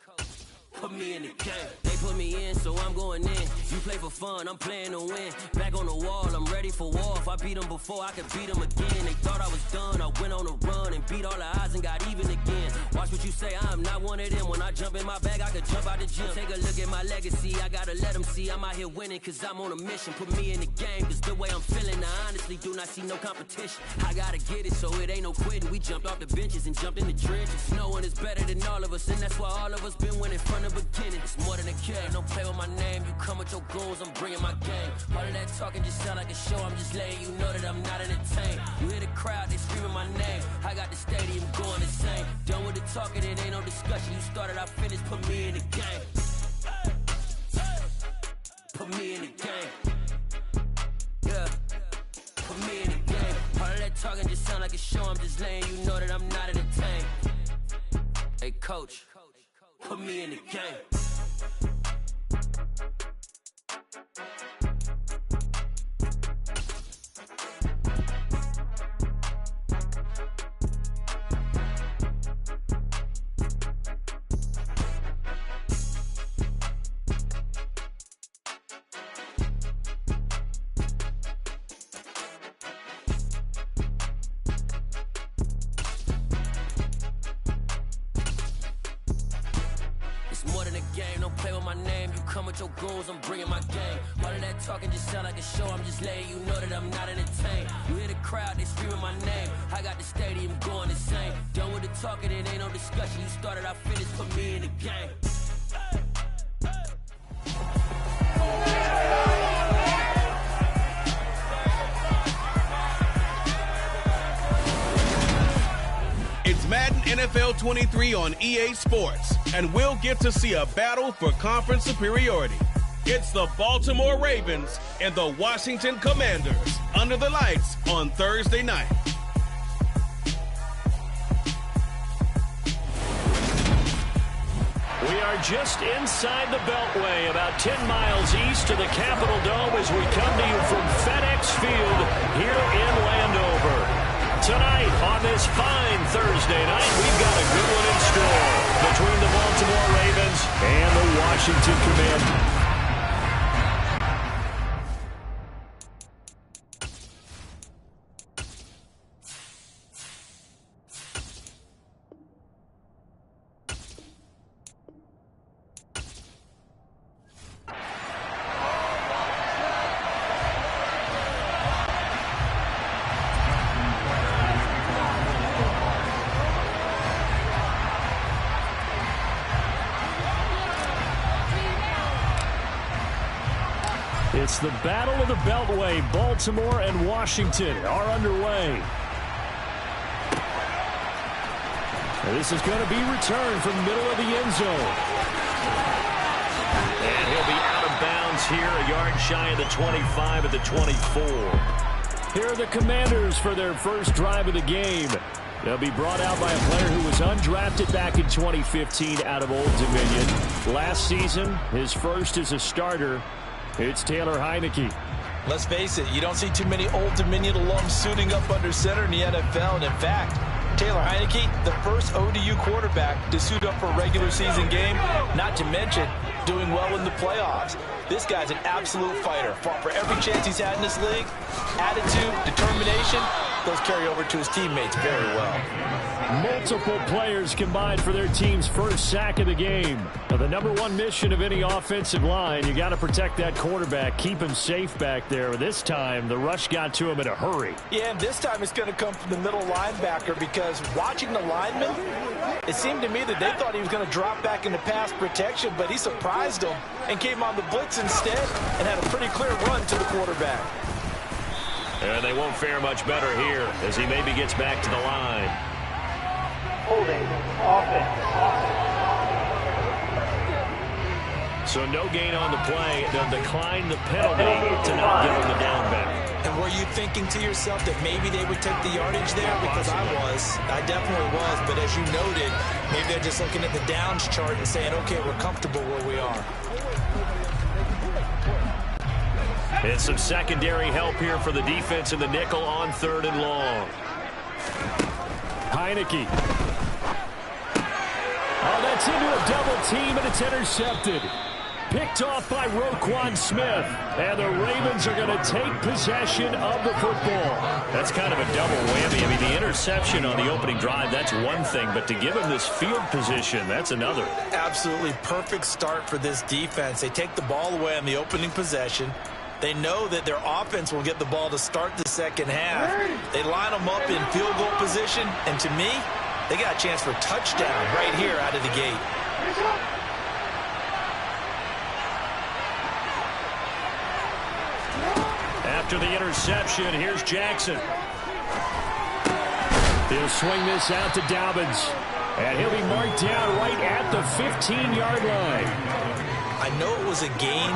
put me in the game. They put me in, so I'm going in. You play for fun, I'm playing to win. Back on the wall, I'm ready for war. If I beat them before, I could beat them again. They thought I was done, I went on a run and beat all the odds and got even again. Watch what you say, I'm not one of them. When I jump in my bag, I could jump out the gym. Take a look at my legacy, I gotta let them see I'm out here winning, cause I'm on a mission. Put me in the game, cause the way I'm feeling, I honestly do not see no competition. I gotta get it, so it ain't no quitting. We jumped off the benches and jumped in the trenches. No one is better than all of us, and that's why all of us been winning from the beginning. It's more than a game, don't play with my name. You come with your goons, I'm bringing my game. All of that talking just sound like a show, I'm just letting you know that I'm not entertained. You hear the crowd, they screaming my name. I got the stadium going insane. Done with the talking, it ain't no discussion. You started, I finished, put me in the game. Put me in the game. Yeah. Put me in the game. All of that talking just sound like a show, I'm just letting you know that I'm not entertained. Hey coach, put me in the game. Your goals, I'm bringing my game. All of that talking just sound like a show, I'm just letting you know that I'm not entertained. You hear the crowd, they screaming my name. I got the stadium going insane. Done with the talking, it ain't no discussion. You started, I finished, put me in the game. It's Madden NFL 23 on EA Sports, and we'll get to see a battle for conference superiority. It's the Baltimore Ravens and the Washington Commanders under the lights on Thursday night. We are just inside the Beltway, about 10 miles east of the Capitol Dome as we come to you from FedEx Field here in Landover. Tonight, on this fine Thursday night, we've got a good one in store between the Baltimore Ravens and the Washington Commanders. It's the Battle of the Beltway. Baltimore and Washington are underway. This is going to be returned from the middle of the end zone. And he'll be out of bounds here, a yard shy of the 25 at the 24. Here are the Commanders for their first drive of the game. They'll be brought out by a player who was undrafted back in 2015 out of Old Dominion. Last season, his first as a starter. It's Taylor Heinicke. Let's face it, you don't see too many Old Dominion alums suiting up under center in the NFL. And in fact, Taylor Heinicke, the first ODU quarterback to suit up for a regular season game, not to mention doing well in the playoffs. This guy's an absolute fighter. Fought for every chance he's had in this league. Attitude, determination, those carry over to his teammates very well. Multiple players combined for their team's first sack of the game. Now, the number one mission of any offensive line, you got to protect that quarterback, keep him safe back there. This time, the rush got to him in a hurry. Yeah, and this time it's going to come from the middle linebacker, because watching the lineman, it seemed to me that they thought he was going to drop back into pass protection, but he surprised them and came on the blitz instead and had a pretty clear run to the quarterback. And they won't fare much better here as he maybe gets back to the line. Holding offense. So no gain on the play. They'll decline the penalty to not give him the down back. And were you thinking to yourself that maybe they would take the yardage there? Because I definitely was. But as you noted, maybe they're just looking at the downs chart and saying, okay, we're comfortable where we are. And some secondary help here for the defense in the nickel on 3rd and long. Heinicke. Oh, that's into a double team, and it's intercepted. Picked off by Roquan Smith. And the Ravens are going to take possession of the football. That's kind of a double whammy. I mean, the interception on the opening drive, that's one thing. But to give him this field position, that's another. Absolutely perfect start for this defense. They take the ball away on the opening possession. They know that their offense will get the ball to start the second half. They line them up in field goal position. And to me, they got a chance for a touchdown right here out of the gate. After the interception, here's Jackson. He'll swing this out to Dobbins. And he'll be marked down right at the 15-yard line. I know it was a gain,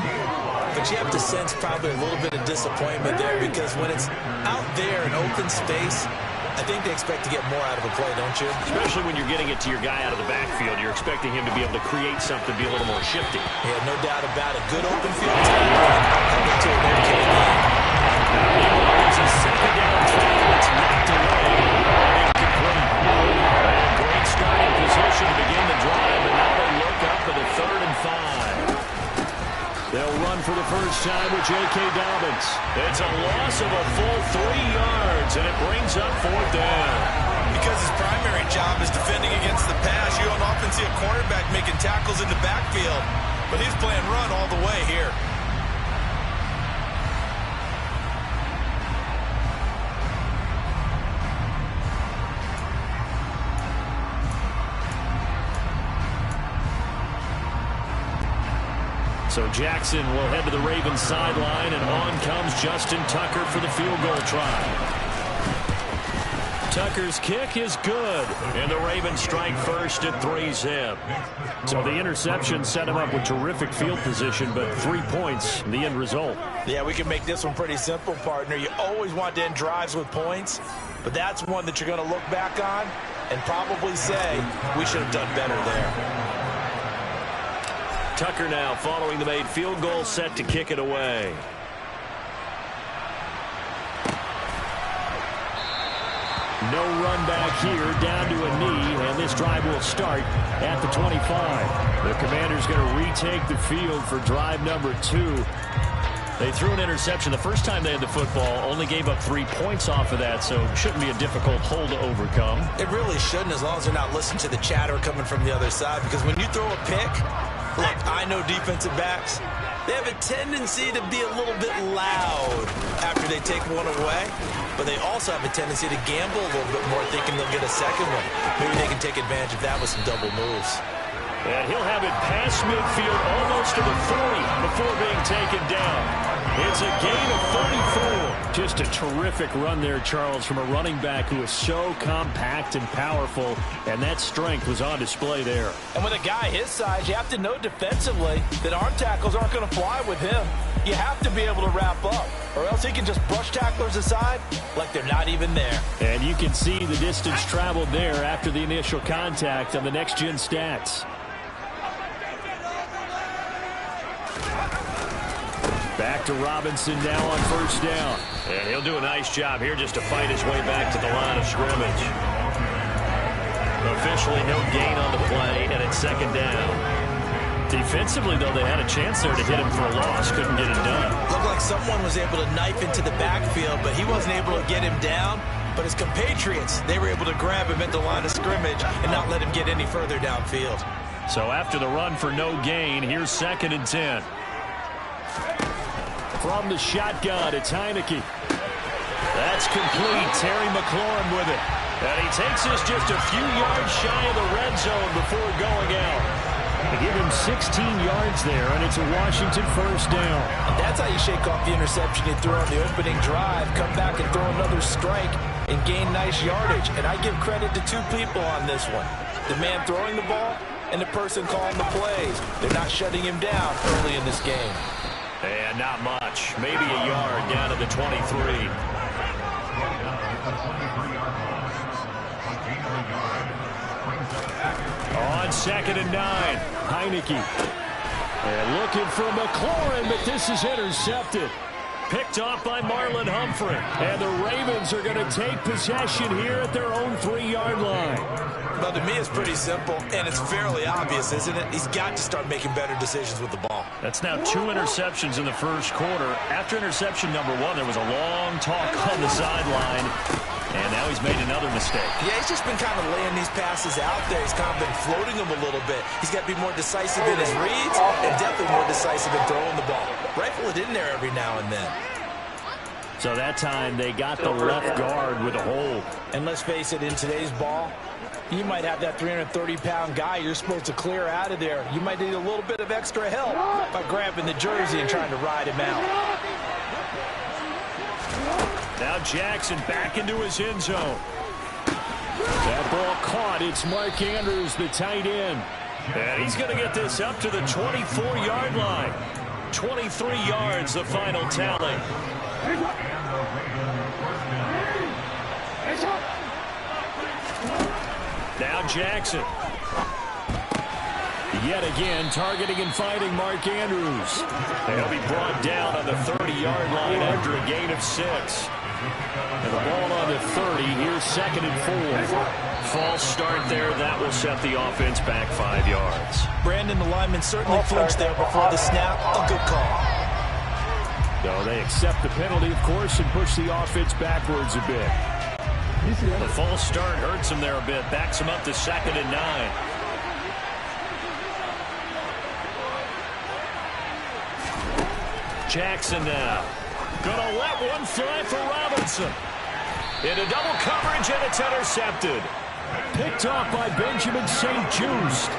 but you have to sense probably a little bit of disappointment there because when it's out there in open space, I think they expect to get more out of a play, don't you? Especially when you're getting it to your guy out of the backfield. You're expecting him to be able to create something, be a little more shifty. Yeah, no doubt about it. Good open field time. Coming to an okay game. It's a second down throw. It's knocked away. Incomplete. Great starting position to begin the drive, and now they look up at a 3rd and 5. They'll run for the first time with J.K. Dobbins. It's a loss of a full 3 yards, and it brings up 4th down. Because his primary job is defending against the pass, you don't often see a cornerback making tackles in the backfield. But he's playing run all the way here. So Jackson will head to the Ravens sideline, and on comes Justin Tucker for the field goal try. Tucker's kick is good, and the Ravens strike first at 3-zip. So the interception set him up with terrific field position, but 3 points, the end result. Yeah, we can make this one pretty simple, partner. You always want to end drives with points, but that's one that you're going to look back on and probably say, we should have done better there. Tucker now following the made field goal, set to kick it away. No run back here, down to a knee, and this drive will start at the 25. The Commanders going to retake the field for drive number 2. They threw an interception the first time they had the football, only gave up 3 points off of that, so shouldn't be a difficult hole to overcome. It really shouldn't, as long as they're not listening to the chatter coming from the other side, because when you throw a pick, look, I know defensive backs, they have a tendency to be a little bit loud after they take one away, but they also have a tendency to gamble a little bit more, thinking they'll get a second one. Maybe they can take advantage of that with some double moves. And he'll have it past midfield, almost to the 40 before being taken down. It's a gain of 34. Just a terrific run there, Charles, from a running back who is so compact and powerful, and that strength was on display there. And with a guy his size, you have to know defensively that arm tackles aren't going to fly with him. You have to be able to wrap up, or else he can just brush tacklers aside like they're not even there. And you can see the distance traveled there after the initial contact on the next-gen stats. Back to Robinson now on first down. And he'll do a nice job here just to fight his way back to the line of scrimmage. Officially no gain on the play, and it's second down. Defensively, though, they had a chance there to hit him for a loss. Couldn't get it done. Looked like someone was able to knife into the backfield, but he wasn't able to get him down. But his compatriots, they were able to grab him at the line of scrimmage and not let him get any further downfield. So after the run for no gain, here's 2nd and 10. From the shotgun, it's Heineke. That's complete. Terry McLaurin with it. And he takes us just a few yards shy of the red zone before going out. They give him 16 yards there, and it's a Washington first down. And that's how you shake off the interception he threw on the opening drive, come back and throw another strike, and gain nice yardage. And I give credit to 2 people on this one. The man throwing the ball and the person calling the plays. They're not shutting him down early in this game. And not much. Maybe a yard down to the 23. On 2nd and 9, Heineke. And looking for McLaurin, but this is intercepted. Picked off by Marlon Humphrey. And the Ravens are going to take possession here at their own 3-yard line. Well, to me, it's pretty simple, and it's fairly obvious, isn't it? He's got to start making better decisions with the ball. That's now 2 interceptions in the first quarter. After interception number 1, there was a long talk on the sideline, and now he's made another mistake. Yeah, he's just been kind of laying these passes out there. He's kind of been floating them a little bit. He's got to be more decisive in his reads and definitely more decisive in throwing the ball. Rifle it in there every now and then. So that time they got the left guard with a hold. And let's face it, in today's ball, you might have that 330-pound guy you're supposed to clear out of there. You might need a little bit of extra help by grabbing the jersey and trying to ride him out. Now Jackson back into his end zone. That ball caught. It's Mark Andrews, the tight end. And he's going to get this up to the 24-yard line. 23 yards, the final tally. Now Jackson. Yet again, targeting and fighting Mark Andrews. And he'll be brought down on the 30-yard line after a gain of 6. And the ball on the 30. Here's 2nd and 4. False start there. That will set the offense back 5 yards. Brandon, the lineman certainly flinched there before the snap. A good call. So they accept the penalty, of course, and push the offense backwards a bit. The false start hurts him there a bit. Backs him up to 2nd and 9. Jackson now. Gonna let one fly for Robinson. Into double coverage, and it's intercepted. Picked off by Benjamin St-Juste.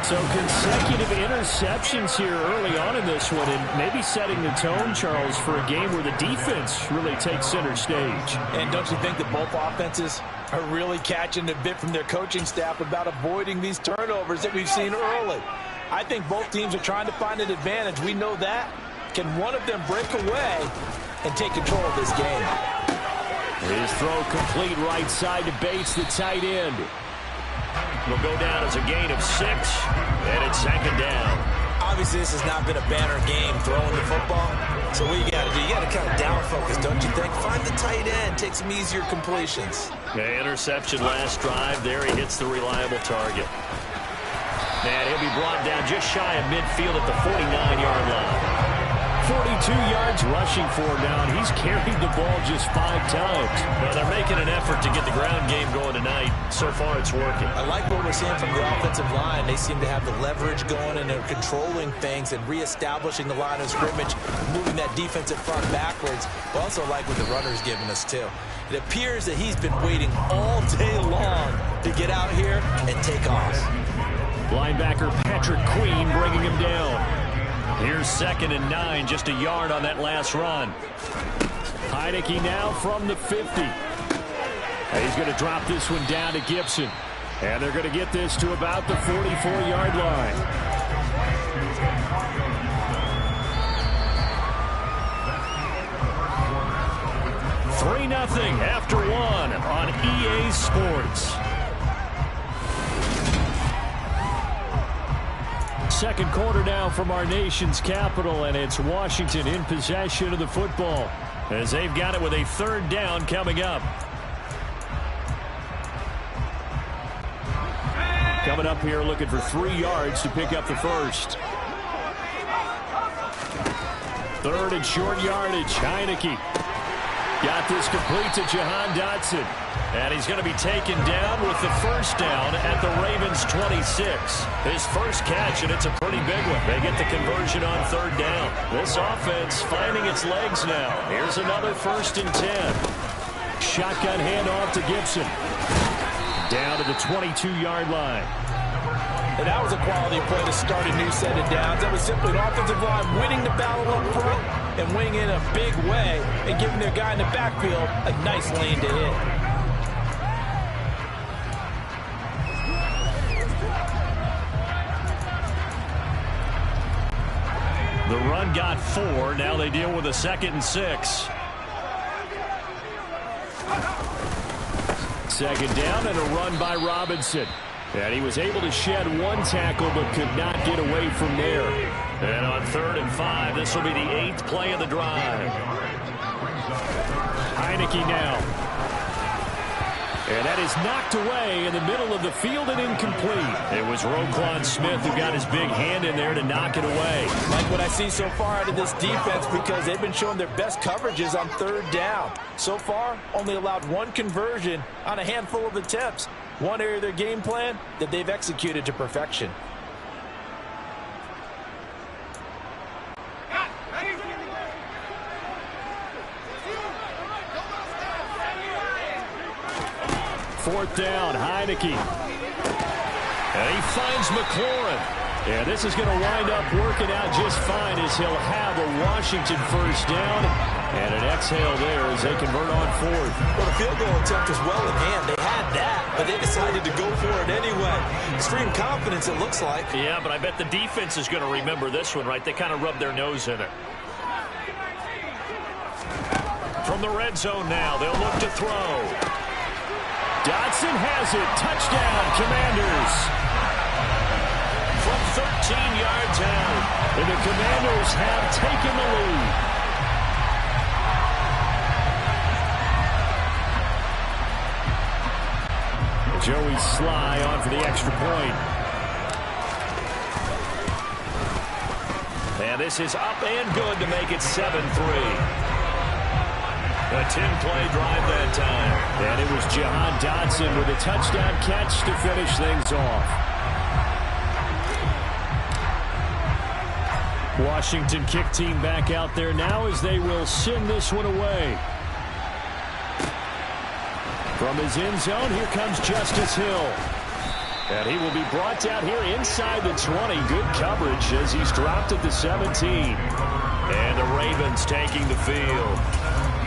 So consecutive interceptions here early on in this one, and maybe setting the tone, Charles, for a game where the defense really takes center stage. And don't you think that both offenses are really catching a bit from their coaching staff about avoiding these turnovers that we've seen early? I think both teams are trying to find an advantage. We know that. Can one of them break away and take control of this game? His throw complete right side to Bates, the tight end. Will go down as a gain of 6, and it's 2nd down. Obviously, this has not been a banner game throwing the football. So what you got to do, you got to kind of down focus, don't you think? Find the tight end, take some easier completions. Okay, interception last drive. There he hits the reliable target. And he'll be brought down just shy of midfield at the 49-yard line. 42 yards rushing for him now, and he's carried the ball just 5 times. Well, they're making an effort to get the ground game going tonight. So far, it's working. I like what we're seeing from the offensive line. They seem to have the leverage going, and they're controlling things and reestablishing the line of scrimmage, moving that defensive front backwards. I also like what the runner's giving us, too. It appears that he's been waiting all day long to get out here and take off. Linebacker Patrick Queen bringing him down. Here's 2nd and 9, just a yard on that last run. Heinicke now from the 50. He's going to drop this one down to Gibson. And they're going to get this to about the 44-yard line. $3-0 after 1 on EA Sports. Second quarter now from our nation's capital, and it's Washington in possession of the football as they've got it with a 3rd down coming up. Coming up here looking for 3 yards to pick up the first. 3rd and short yardage. Heinicke got this complete to Jahan Dotson. And he's going to be taken down with the first down at the Ravens' 26. His first catch, and it's a pretty big one. They get the conversion on 3rd down. This offense finding its legs now. Here's another 1st and 10. Shotgun handoff to Gibson. Down to the 22-yard line. And that was a quality play to start a new set of downs. That was simply an offensive line winning the battle up front and winning in a big way and giving their guy in the backfield a nice lane to hit. The run got 4. Now they deal with a 2nd and 6. 2nd down and a run by Robinson. And he was able to shed one tackle but could not get away from there. And on 3rd and 5, this will be the 8th play of the drive. Heineke now. And that is knocked away in the middle of the field and incomplete. It was Roquan Smith who got his big hand in there to knock it away. Like what I see so far out of this defense, because they've been showing their best coverages on 3rd down. So far, only allowed one conversion on a handful of attempts. One area of their game plan that they've executed to perfection. Fourth down, Heineke. And he finds McLaurin. And this is going to wind up working out just fine as he'll have a Washington first down. And an exhale there as they convert on 4th. Well, the field goal attempt is well in hand. They had that, but they decided to go for it anyway. Extreme confidence, it looks like. Yeah, but I bet the defense is going to remember this one, right? They kind of rubbed their nose in it. From the red zone now, they'll look to throw. Dotson has it. Touchdown, Commanders. From 13 yards out. And the Commanders have taken the lead. Joey Sly on for the extra point. And this is up and good to make it 7-3. A 10-play drive that time. And it was Jahan Dotson with a touchdown catch to finish things off. Washington kick team back out there now as they will send this one away. From his end zone, here comes Justice Hill. And he will be brought down here inside the 20. Good coverage as he's dropped at the 17. And the Ravens taking the field.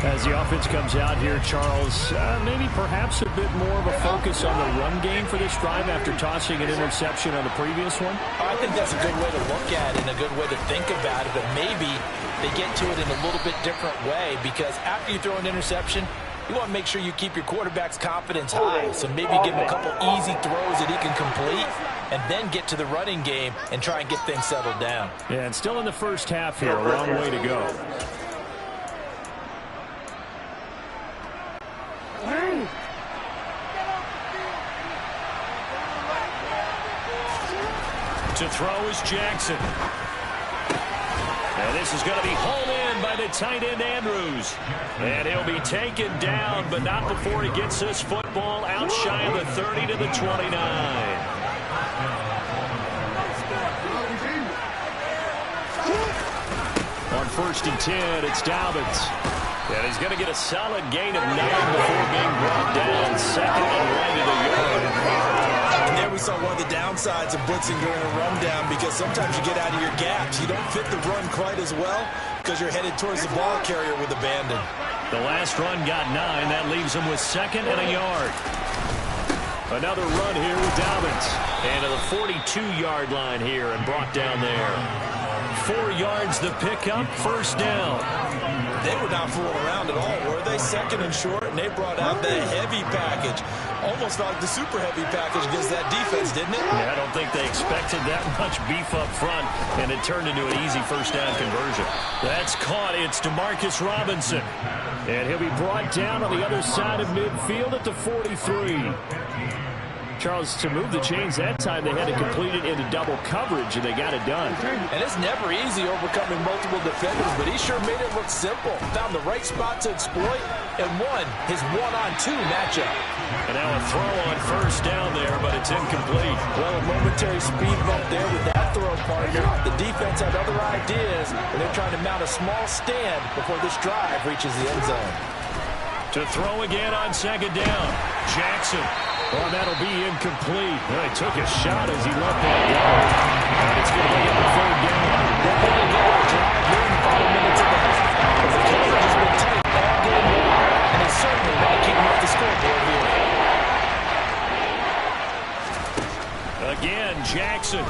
As the offense comes out here, Charles, maybe perhaps a bit more of a focus on the run game for this drive after tossing an interception on the previous one? I think that's a good way to look at it and a good way to think about it, but maybe they get to it in a little bit different way because after you throw an interception, you want to make sure you keep your quarterback's confidence high. So maybe give him a couple easy throws that he can complete and then get to the running game and try and get things settled down. Yeah, and still in the first half here, a long way to go. To throw is Jackson. And this is going to be hauled in by the tight end Andrews. And he'll be taken down, but not before he gets this football out shy of the 30 to the 29. On 1st and 10, it's Dobbins. And he's going to get a solid gain of 9 before being brought down. Second and right at the yard. And there we saw one of the downsides of blitzing during a rundown because sometimes you get out of your gaps. You don't fit the run quite as well because you're headed towards the ball carrier with abandon. The last run got 9. That leaves him with 2nd and a yard. Another run here with Dobbins. And to the 42-yard line here and brought down there. 4 yards the pickup, first down. They were not fooling around at all, were they? 2nd and short, and they brought out the heavy package. Almost felt like the super heavy package against that defense, didn't it? Yeah, I don't think they expected that much beef up front, and it turned into an easy first down conversion. That's caught. It's Demarcus Robinson. And he'll be brought down on the other side of midfield at the 43. Charles, to move the chains that time, they had to complete it into double coverage, and they got it done. And it's never easy overcoming multiple defenders, but he sure made it look simple. Found the right spot to exploit and won his one-on-two matchup. And now a throw on first down there, but it's incomplete. Well, a momentary speed bump there with that throw partner. The defense had other ideas, and they're trying to mount a small stand before this drive reaches the end zone. To throw again on 2nd down. Jackson. Oh, that'll be incomplete. Well, he took a shot as he let that go. And it's going to be the 3rd down. They're going to go drive here in 5 minutes of that. The coverage has been tight all game long, and they certainly want to keep him off the scoreboard here. Again, Jackson.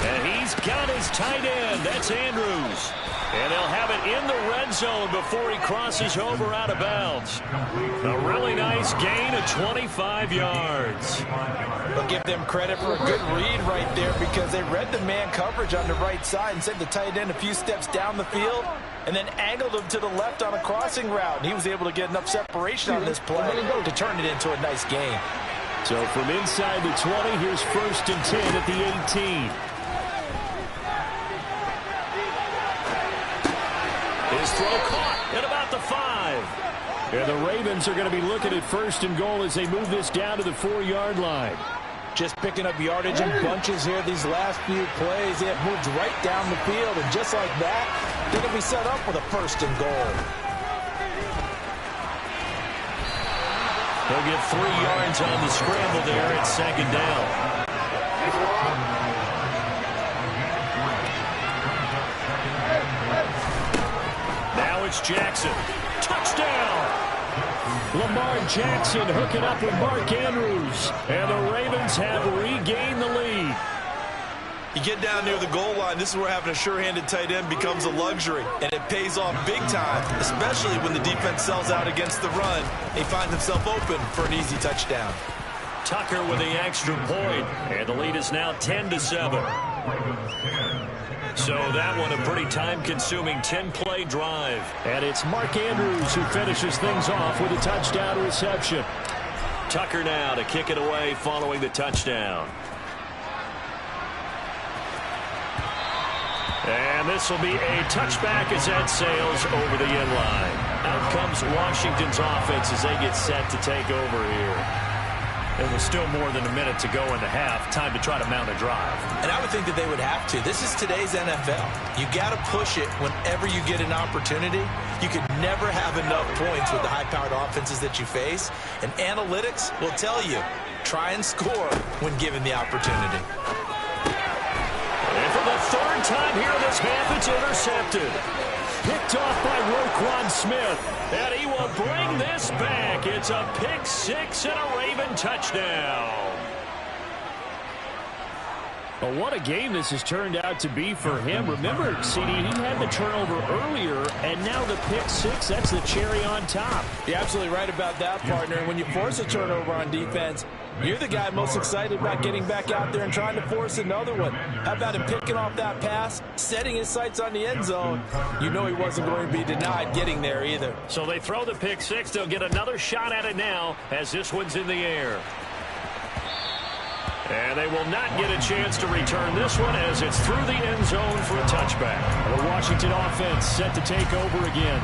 And he's got his tight end. That's Andrews. And they'll have it in the red zone before he crosses over out of bounds. A really nice gain of 25 yards. I'll give them credit for a good read right there because they read the man coverage on the right side and sent the tight end a few steps down the field and then angled him to the left on a crossing route. And he was able to get enough separation on this play to turn it into a nice gain. So from inside the 20, here's 1st and 10 at the 18. His throw caught at about the 5. And the Ravens are going to be looking at 1st and goal as they move this down to the 4-yard line. Just picking up yardage in bunches here these last few plays. They have moved right down the field, and just like that, they're going to be set up with a 1st and goal. They'll get 3 yards on the scramble there at 2nd down. Now it's Jackson. Touchdown! Lamar Jackson hooking up with Mark Andrews. And the Ravens have regained the lead. You get down near the goal line, this is where having a sure-handed tight end becomes a luxury. And it pays off big time, especially when the defense sells out against the run. He finds himself open for an easy touchdown. Tucker with the extra point. And the lead is now 10-7. So that one a pretty time-consuming 10-play drive. And it's Mark Andrews who finishes things off with a touchdown reception. Tucker now to kick it away following the touchdown. And this will be a touchback as that sails over the end line. Out comes Washington's offense as they get set to take over here. There was still more than a minute to go in the half. Time to try to mount a drive. And I would think that they would have to. This is today's NFL. You got to push it whenever you get an opportunity. You can never have enough points with the high-powered offenses that you face. And analytics will tell you, try and score when given the opportunity. And for the 3rd time here in this half, it's intercepted. Picked off by Roquan Smith. And he will bring this back. It's a pick 6 and a Raven touchdown. Well, what a game this has turned out to be for him. Remember, CD, he had the turnover earlier, and now the pick 6, that's the cherry on top. You're absolutely right about that, partner. When you force a turnover on defense, you're the guy most excited about getting back out there and trying to force another one. How about him picking off that pass, setting his sights on the end zone? You know he wasn't going to be denied getting there either. So they throw the pick 6. They'll get another shot at it now as this one's in the air. And they will not get a chance to return this one as it's through the end zone for a touchback. The Washington offense set to take over again.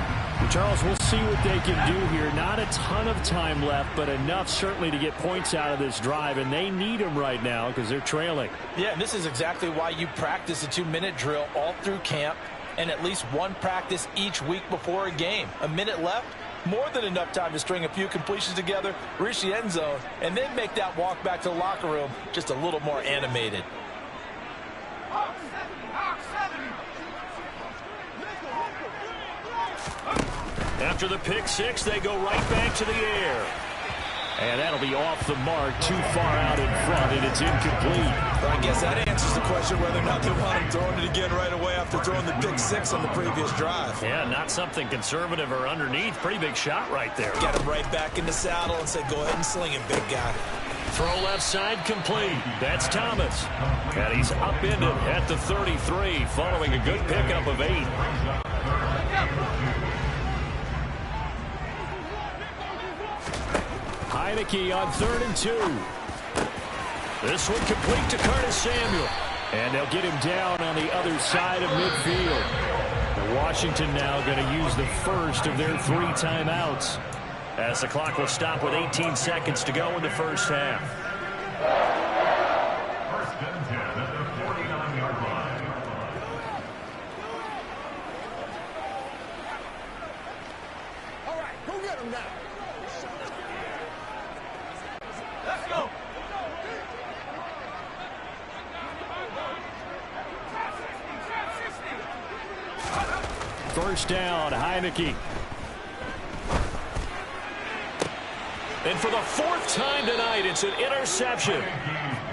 Charles, we'll see what they can do here. Not a ton of time left, but enough certainly to get points out of this drive, and they need them right now because they're trailing. Yeah, and this is exactly why you practice a 2-minute drill all through camp and at least one practice each week before a game. A minute left, more than enough time to string a few completions together, reach the end zone, and then make that walk back to the locker room just a little more animated. After the pick 6, they go right back to the air. And that'll be off the mark, too far out in front, and it's incomplete. Well, I guess that answers the question whether or not they want him throwing it again right away after throwing the pick 6 on the previous drive. Yeah, not something conservative or underneath. Pretty big shot right there. Get him right back in the saddle and say, go ahead and sling it, big guy. Throw left side complete. That's Thomas. And he's upended at the 33 following a good pickup of 8. Heineke on 3rd and 2. This one complete to Curtis Samuel. And they'll get him down on the other side of midfield. And Washington now going to use the first of their 3 timeouts. As the clock will stop with 18 seconds to go in the first half. First and 10 at the 49-yard line. All right, go get him now. Let's go. First down, Heineke. And for the 4th time tonight, it's an interception.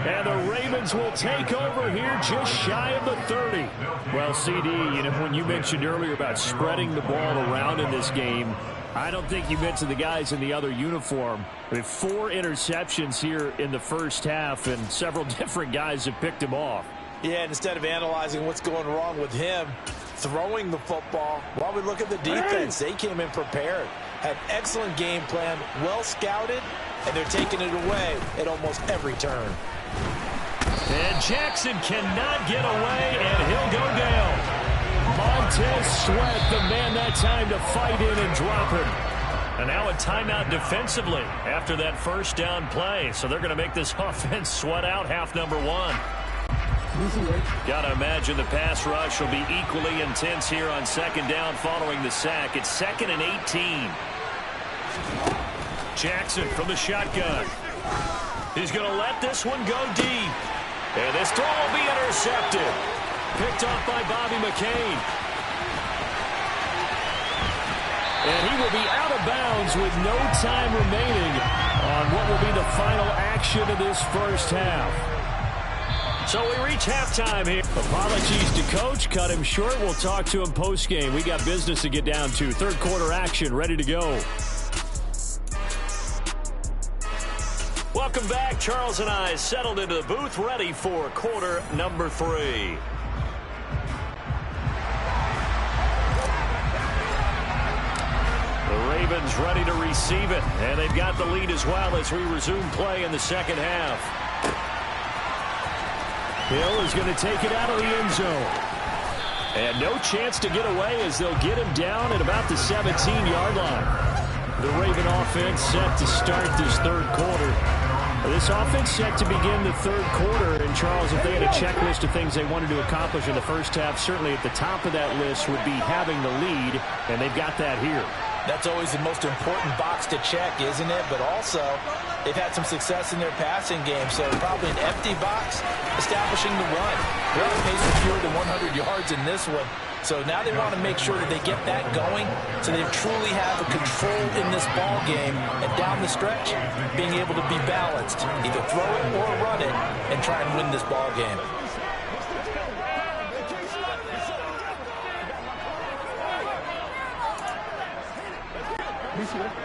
And the Ravens will take over here just shy of the 30. Well, CD, when you mentioned earlier about spreading the ball around in this game, I don't think you mentioned the guys in the other uniform. I mean, 4 interceptions here in the first half, and several different guys have picked him off. Yeah, and instead of analyzing what's going wrong with him throwing the football, while we look at the defense, they came in prepared. Had excellent game plan, well scouted, and they're taking it away at almost every turn. And Jackson cannot get away, and he'll go down. Montez Sweat, the man that time to fight in and drop him. And now a timeout defensively after that first down play. So they're going to make this offense sweat out half number 1. Got to imagine the pass rush will be equally intense here on second down following the sack. It's 2nd and 18. Jackson from the shotgun. He's going to let this one go deep. And this throw will be intercepted. Picked off by Bobby McCain. And he will be out of bounds with no time remaining on what will be the final action of this first half. So we reach halftime here. Apologies to Coach. Cut him short. We'll talk to him postgame. We got business to get down to. Third quarter action ready to go. Welcome back. Charles and I settled into the booth ready for quarter number 3. The Ravens ready to receive it, and they've got the lead as well as we resume play in the second half. Hill is going to take it out of the end zone. And no chance to get away as they'll get him down at about the 17-yard line. The Raven offense set to start this third quarter. This offense set to begin the third quarter. And, Charles, if they had a checklist of things they wanted to accomplish in the first half, certainly at the top of that list would be having the lead, and they've got that here. That's always the most important box to check, isn't it? But also, they've had some success in their passing game, so probably an empty box, establishing the run. They're on pace for fewer than 100 yards in this one. So now they want to make sure that they get that going so they truly have a control in this ball game, and down the stretch, being able to be balanced, either throw it or run it, and try and win this ball game.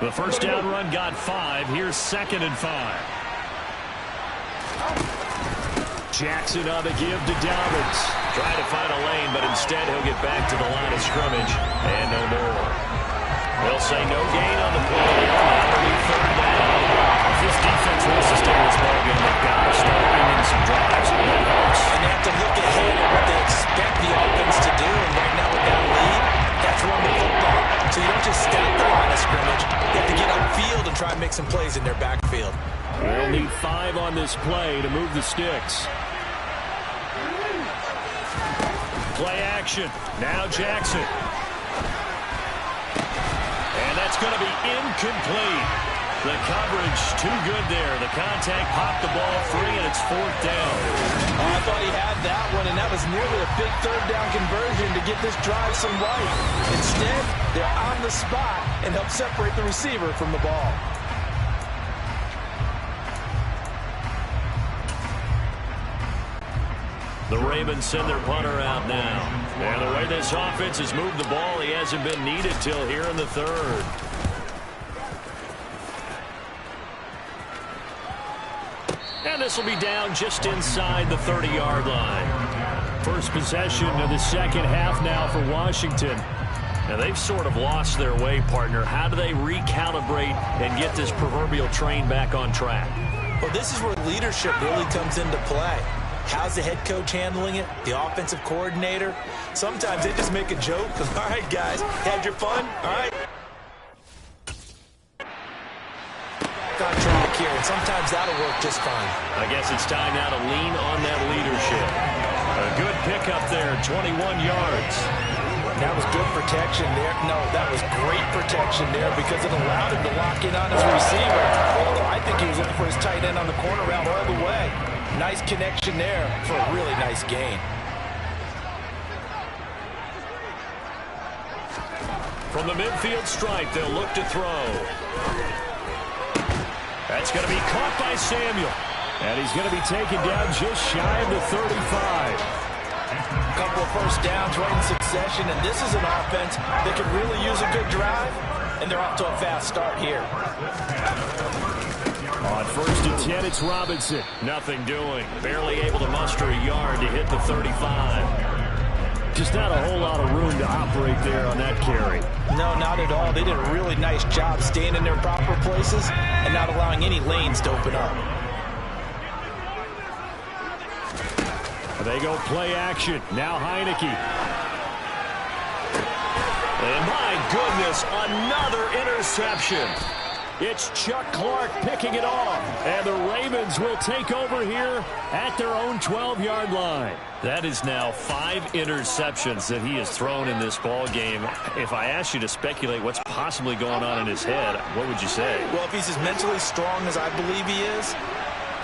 The first down run got 5. Here's 2nd and 5. Jackson on the give to Dobbins. Trying to find a lane, but instead he'll get back to the line of scrimmage. And no more. They'll say no gain on the play. That'll be third down. If this defense wants to stay in this ballgame, they've got to start winning some drives. And they have to look ahead at what they expect the offense to do. And right now with that lead, that's run the football. So you don't just stack the line of scrimmage. You have to get upfield and try and make some plays in their backfield. They'll need 5 on this play to move the sticks. Play action. Now Jackson. And that's going to be incomplete. The coverage too good there. The contact popped the ball free, and it's 4th down. Oh, I thought he had that one, and that was nearly a big third down conversion to get this drive some life. Instead, they're on the spot and help separate the receiver from the ball. The Ravens send their punter out now. And the way this offense has moved the ball, he hasn't been needed till here in the third. And this will be down just inside the 30-yard line. First possession of the second half now for Washington. Now they've sort of lost their way, partner. How do they recalibrate and get this proverbial train back on track? Well, this is where leadership really comes into play. How's the head coach handling it? The offensive coordinator? Sometimes they just make a joke. All right, guys, had your fun? All right. On track here, and sometimes that'll work just fine. I guess it's time now to lean on that leadership. A good pickup there, 21 yards. That was good protection there. No, that was great protection there because it allowed him to lock in on his receiver. Although I think he was looking for his tight end on the corner route all the way. Nice connection there for a really nice gain. From the midfield stripe, they'll look to throw. That's going to be caught by Samuel. And he's going to be taken down just shy of the 35. A couple of first downs right in succession, and this is an offense that could really use a good drive, and they're off to a fast start here. On 1st and 10, it's Robinson. Nothing doing. Barely able to muster a yard to hit the 35. Just not a whole lot of room to operate there on that carry. No, not at all. They did a really nice job staying in their proper places and not allowing any lanes to open up. They go play action. Now Heineke. And my goodness, another interception. It's Chuck Clark picking it off. And the Ravens will take over here at their own 12-yard line. That is now 5 interceptions that he has thrown in this ball game. If I asked you to speculate what's possibly going on in his head, what would you say? Well, if he's as mentally strong as I believe he is,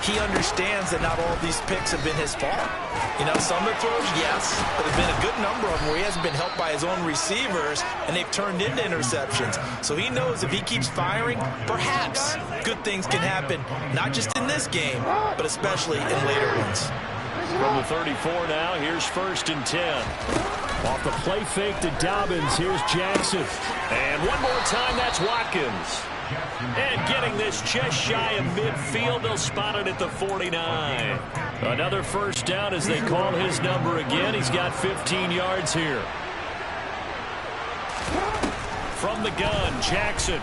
he understands that not all of these picks have been his fault. You know, some of the throws, yes, but there's been a good number of them where he hasn't been helped by his own receivers, and they've turned into interceptions. So he knows if he keeps firing, perhaps good things can happen, not just in this game, but especially in later ones. From the 34 now, here's 1st and 10. Off the play fake to Dobbins, here's Jackson. And one more time, that's Watkins. And getting this just shy of midfield, they'll spot it at the 49. Another first down as they call his number again. He's got 15 yards here. From the gun, Jackson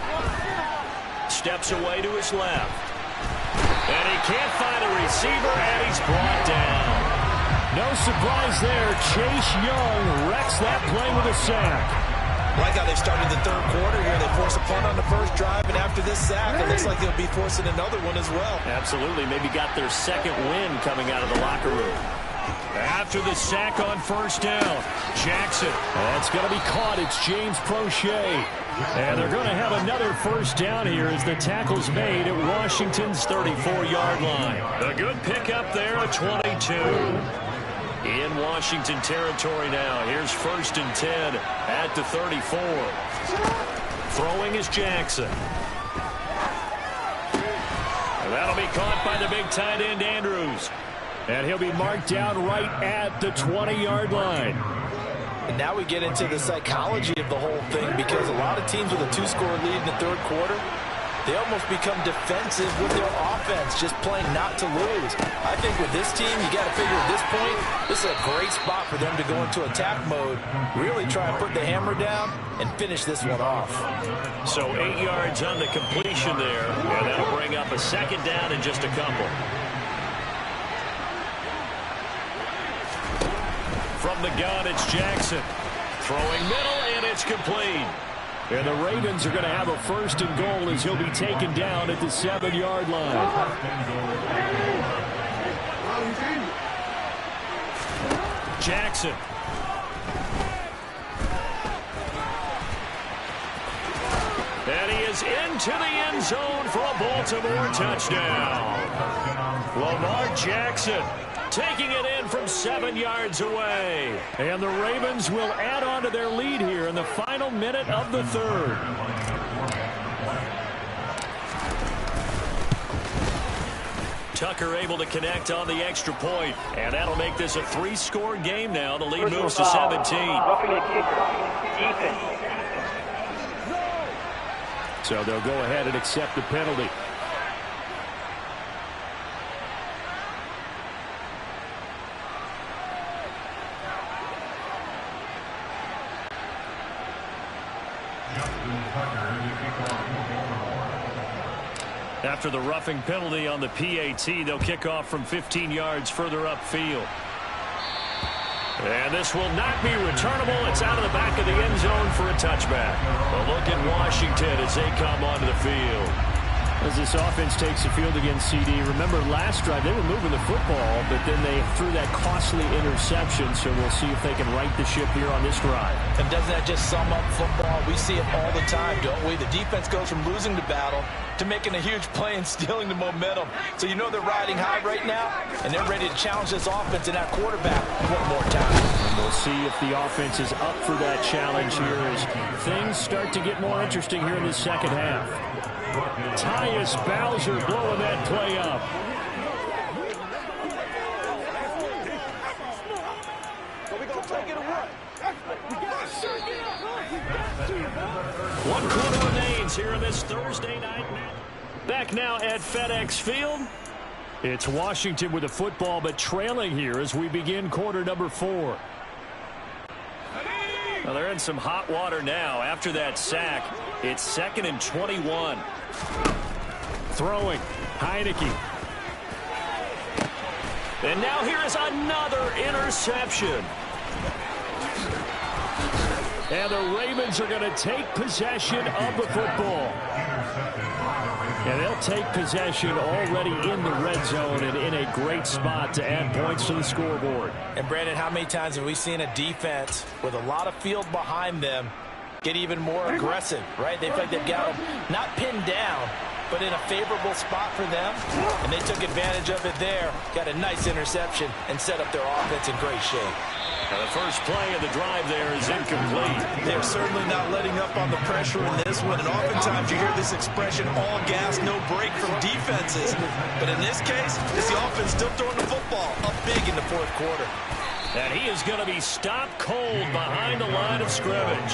steps away to his left. And he can't find a receiver, and he's brought down. No surprise there. Chase Young wrecks that play with a sack. I like how they've started the third quarter here. They force a punt on the first drive, and after this sack, it looks like they'll be forcing another one as well. Absolutely. Maybe got their second win coming out of the locker room. After the sack on first down, Jackson. That's going to be caught. It's James Prochet. And they're going to have another first down here as the tackle's made at Washington's 34-yard line. A good pickup there at 22. In Washington territory now. Here's 1st and 10 at the 34. Throwing is Jackson. And that'll be caught by the big tight end Andrews. And he'll be marked down right at the 20-yard line. And now we get into the psychology of the whole thing, because a lot of teams with a 2-score lead in the third quarter, they almost become defensive with their offense, just playing not to lose. I think with this team, you got to figure at this point, this is a great spot for them to go into attack mode, really try and put the hammer down and finish this one off. So 8 yards on the completion there, and that'll bring up a second down in just a couple. From the gun, it's Jackson. Throwing middle, and it's complete. And the Ravens are going to have a 1st and goal as he'll be taken down at the 7-yard line. Jackson. And he is into the end zone for a Baltimore touchdown. Lamar Jackson taking it in from 7 yards away. And the Ravens will add on to their lead here in the final minute of the third. Tucker able to connect on the extra point, and that'll make this a 3-score game now. The lead moves to 17. Roughing a kicker. Defense. So they'll go ahead and accept the penalty. After the roughing penalty on the PAT, they'll kick off from 15 yards further upfield. And this will not be returnable. It's out of the back of the end zone for a touchback. A look at Washington as they come onto the field. As this offense takes the field against CD, remember last drive they were moving the football, but then they threw that costly interception, so we'll see if they can right the ship here on this drive. And doesn't that just sum up football? We see it all the time, don't we? The defense goes from losing the battle to making a huge play and stealing the momentum. So you know they're riding high right now, and they're ready to challenge this offense and that quarterback one more time. And we'll see if the offense is up for that challenge here as things start to get more interesting here in the second half. Tyus Bowser blowing that play up. 1 quarter remains here in this Thursday night match. Back now at FedEx Field. It's Washington with the football, but trailing here as we begin quarter number 4. Well, they're in some hot water now after that sack. It's 2nd and 21. Throwing. Heineke. And now here is another interception. And the Ravens are going to take possession of the football. And they'll take possession already in the red zone and in a great spot to add points to the scoreboard. And, Brandon, how many times have we seen a defense with a lot of field behind them get even more aggressive, right? They feel like they've got them not pinned down, but in a favorable spot for them. And they took advantage of it there, got a nice interception, and set up their offense in great shape. Now the first play of the drive there is incomplete. They're certainly not letting up on the pressure in this one, and oftentimes you hear this expression, all gas, no break from defenses. But in this case, it's the offense still throwing the football up big in the fourth quarter. And he is going to be stopped cold behind the line of scrimmage.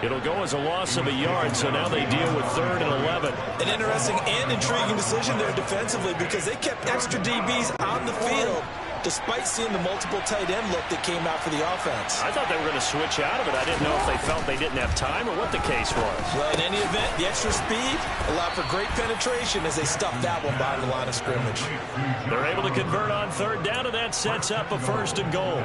It'll go as a loss of a yard, so now they deal with 3rd and 11. An interesting and intriguing decision there defensively because they kept extra DBs on the field despite seeing the multiple tight end look that came out for the offense. I thought they were going to switch out of it. I didn't know if they felt they didn't have time or what the case was. Well, in any event, the extra speed allowed for great penetration as they stuffed that one behind the line of scrimmage. They're able to convert on 3rd down, and that sets up a 1st and goal.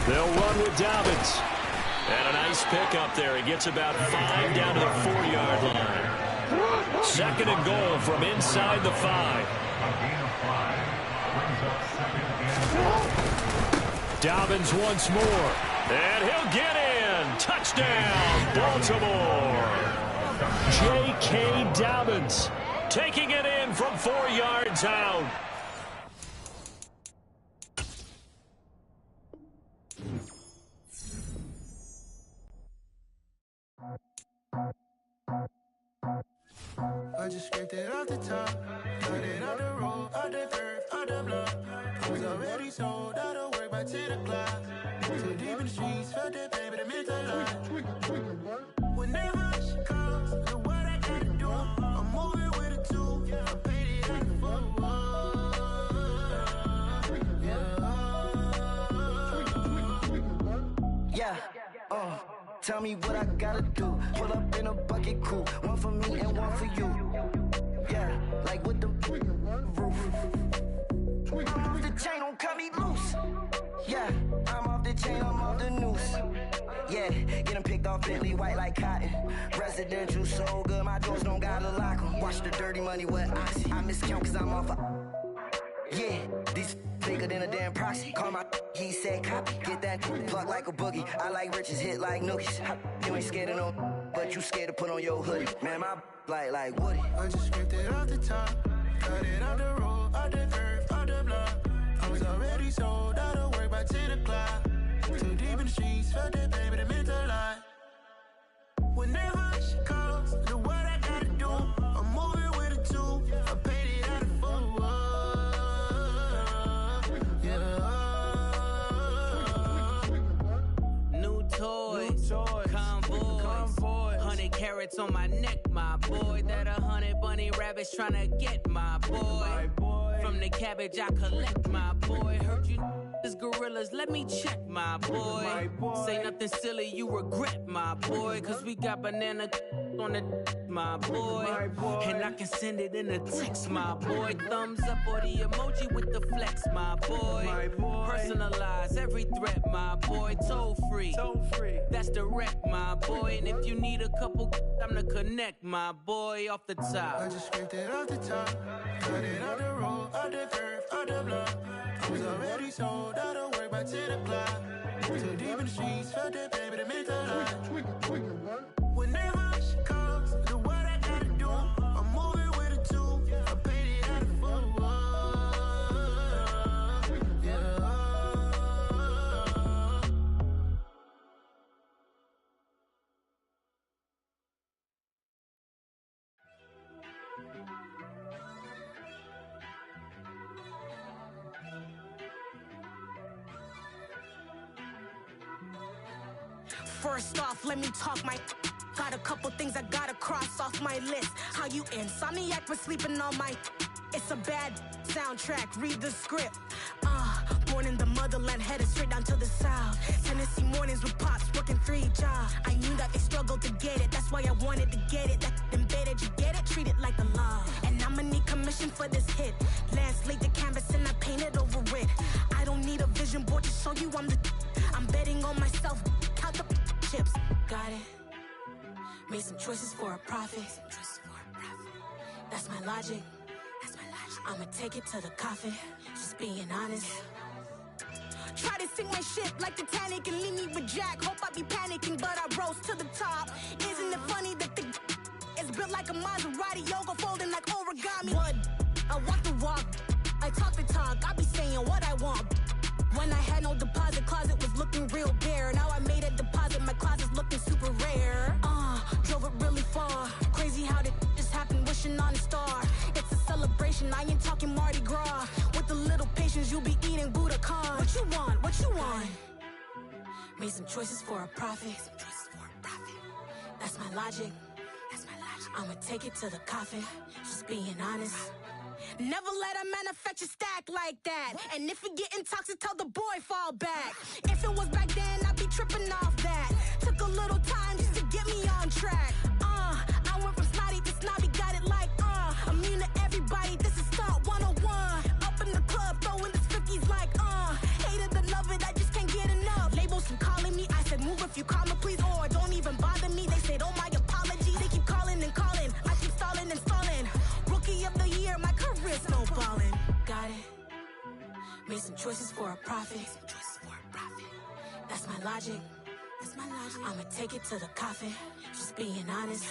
They'll run with Dobbins. And a nice pickup there. He gets about 5 down to the 4-yard line. 2nd and goal from inside the 5. Dobbins once more. And he'll get in. Touchdown, Baltimore. J.K. Dobbins taking it in from 4 yards out. I just scraped it off the top, cut it out the road, out the curve, out the block. I was already sold out of work by 10 o'clock. Too deep in the streets, felt that pain, but it meant a lot. When they rush comes, the what I gotta do, I'm moving with a 2. I paid it out the foot. Yeah, tell me what I gotta do. Pull up in a bucket crew, one for me and one for you. Yeah, like with the roof. I'm off the chain, don't cut me loose. Yeah, I'm off the chain, I'm off the noose. Yeah, get them picked off Bentley, white like cotton. Residential so good, my doors don't gotta lock them. Watch the dirty money with Oxy. I miscount cause I'm off a... Yeah, these bigger than a damn proxy. Call my he said copy. Get that plug like a boogie. I like riches, hit like nookies. You ain't scared of no, but you scared to put on your hoodie. Man, my like Woody. I just scraped it off the top, cut it out the road, out the curve, out the block. I was already sold out of work by 10 o'clock. Too deep in the streets, felt that pain, but it meant a lot. When they rush comes, the what I gotta do, I'm moving with a 2. I paid it out of New toys, convoys, 100 carats on my neck, my boy. That 100 bunny rabbits tryna get my boy. From the cabbage I collect, my boy. Heard you is gorillas, let me check, my boy. Say nothing silly, you regret, my boy. Cause we got banana on the my boy. And I can send it in a text, my boy. Thumbs up or the emoji with the flex, my boy. Personalize every threat, my boy. Toll free, that's direct, my boy. And if you need a couple, I'm the connect, my boy. Off the top, I just scraped it off the top, cut it out the road, out the curve, out the block. I was already sold out of work by 10 o'clock. Too deep in the streets, felt that pain, but it meant a lot. When they rush comes, the what I gotta do, I'm moving with a 2. I paid it out of First off, let me talk my. Got a couple things I gotta cross off my list. How you insomniac for sleeping on my. It's a bad soundtrack, read the script. Born in the motherland, headed straight down to the south. Tennessee mornings with pops, working 3 jobs. I knew that they struggled to get it, that's why I wanted to get it. That embedded, you get it? Treat it like the law. And I'ma need commission for this hit. Lance laid the canvas and I painted over it. I don't need a vision board to show you I'm betting on myself, count the chips. Got it. Made some choices for a profit. That's my logic. I'ma take it to the coffin, just being honest. Try to sink my ship like Titanic and leave me with Jack. Hope I be panicking, but I rose to the top. Isn't it funny that the is built like a Maserati, yoga folding like origami? What? I walk the walk, I talk the talk, I be saying what I want. When I had no deposit, closet was looking real bare. Now I made a deposit, my closet's looking super rare. Drove it really far. Crazy how did just happen, wishing on a star. It's a celebration, I ain't talking Mardi Gras. With a little patience, you'll be eating Budokan. What you want? What you want? Made some choices for a profit. That's my logic. I'ma take it to the coffin, just being honest. Never let a manufacture stack like that. And if it getting toxic, tell the boy fall back. If it was back then, I'd be tripping off that. Took a little time just to get me on track. I went from snotty to snobby, got it like immune to everybody, this is Stunt 101. Up in the club, throwing this 50s like hate it or love it, I just can't get enough. Labels from calling me, I said move if you call me please, or don't even bother me. They said oh my apology, they keep calling and calling. I keep stalling and stalling. Rookie of the year, my career's no ballin'. Got it. Made some choices for a profit. That's my logic. I'ma take it to the coffin, just being honest.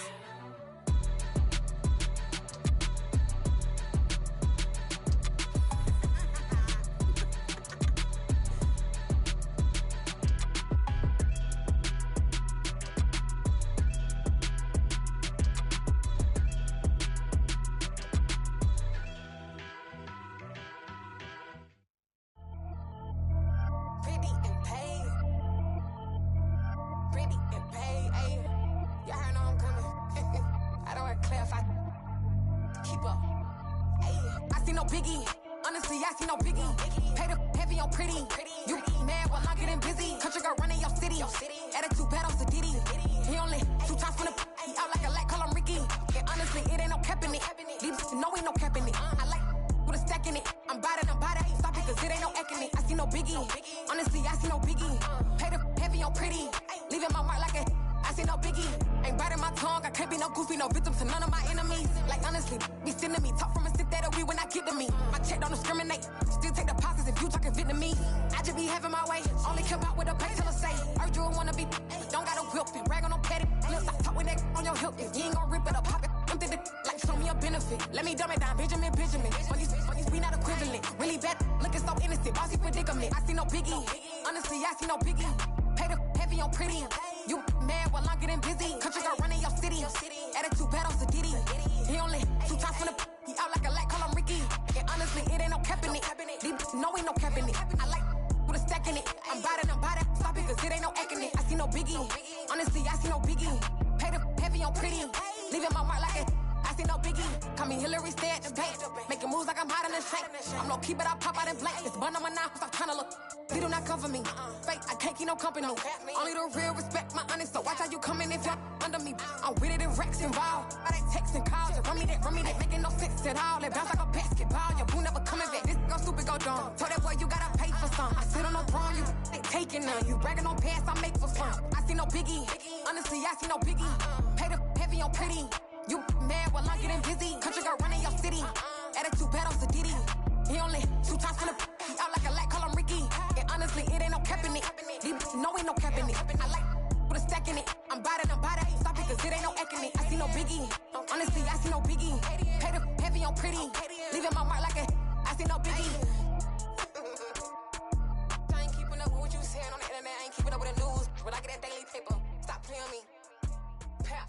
Only the real respect my honest, so watch how you coming if you're under me. I'm with it in Rex involved. I they texting calls, run me that, making no sense at all. It bounce like a basketball, your boo never coming back. This go stupid, go dumb. Told that boy you gotta pay for some. I sit on no throne, you ain't taking none. You bragging on pants, I make for fun. I see no biggie, honestly, I see no biggie. Pay the heavy on pretty. You mad while I'm getting busy. Country girl running your city. Attitude bad on Sadiddy. He only 2 times from the he out like a lack, call him Ricky. And honestly, it ain't no cap in it. No, ain't no cap in it. I like put a stack in it. I'm bout it. Stop it, cause it ain't no acting it. I see no biggie. Honestly, I see no biggie. Pay the heavy on pretty. Leaving my mark like a I see no biggie. I ain't keeping up with what you saying on the internet. I ain't keeping up with the news. But I get that daily paper. Stop playing me. Pap.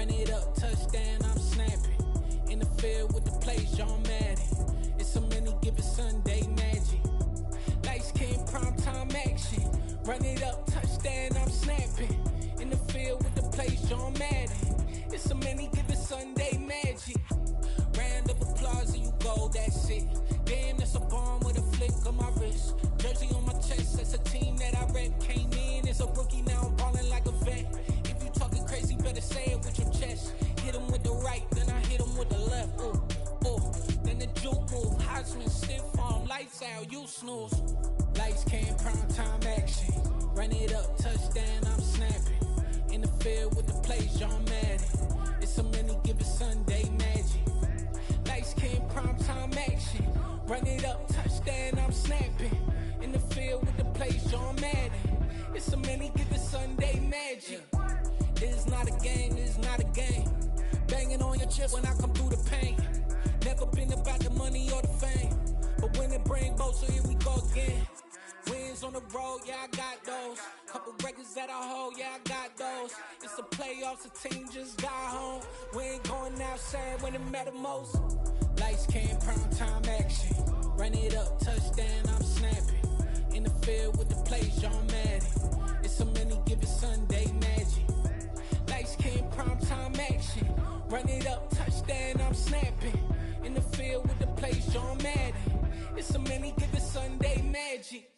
Run it up, touchdown, I'm snapping. In the field with the plays, John Madden. It's so many given Sunday magic. Lights came primetime action. Run it up, touchdown, I'm snapping. In the field with the plays, John Madden. It's so many given Sunday magic. Round of applause and you go, that's it. Damn, that's a bomb with a flick on my wrist. Jersey on my chest, that's a team that I rep. Came in as a rookie, now I'm ballin' like a vet. If you talking crazy, better say it with your chest. Hit him with the right, then I hit him with the left. Ooh, ooh, then the juke move. Heisman, stiff arm, lights out, you snooze. Lights came, prime time action. Run it up, touchdown, I'm snapping. In the field with the plays, John Madden. It's so many given Sunday magic. Lights came, prime time action. Run it up, touchdown, I'm snapping. In the field with the plays, John Madden. It's so many given Sunday magic. This is not a game, this is not a game. Banging on your chest when I come through the pain. Never been about the money or the fame. But when it bring both, so here we go again. Wins on the road, yeah, I got those. Couple records that I hold, yeah, I got those. It's the playoffs, the team just got home. We ain't going outside when it matter most. Lights came, prime time action. Run it up, touchdown, I'm snapping. In the field with the plays, John Madden. It's so many given Sunday magic. Lights came, prime time action. Run it up, touchdown, I'm snapping. In the field with the plays, John Madden. It's so many given Sunday magic.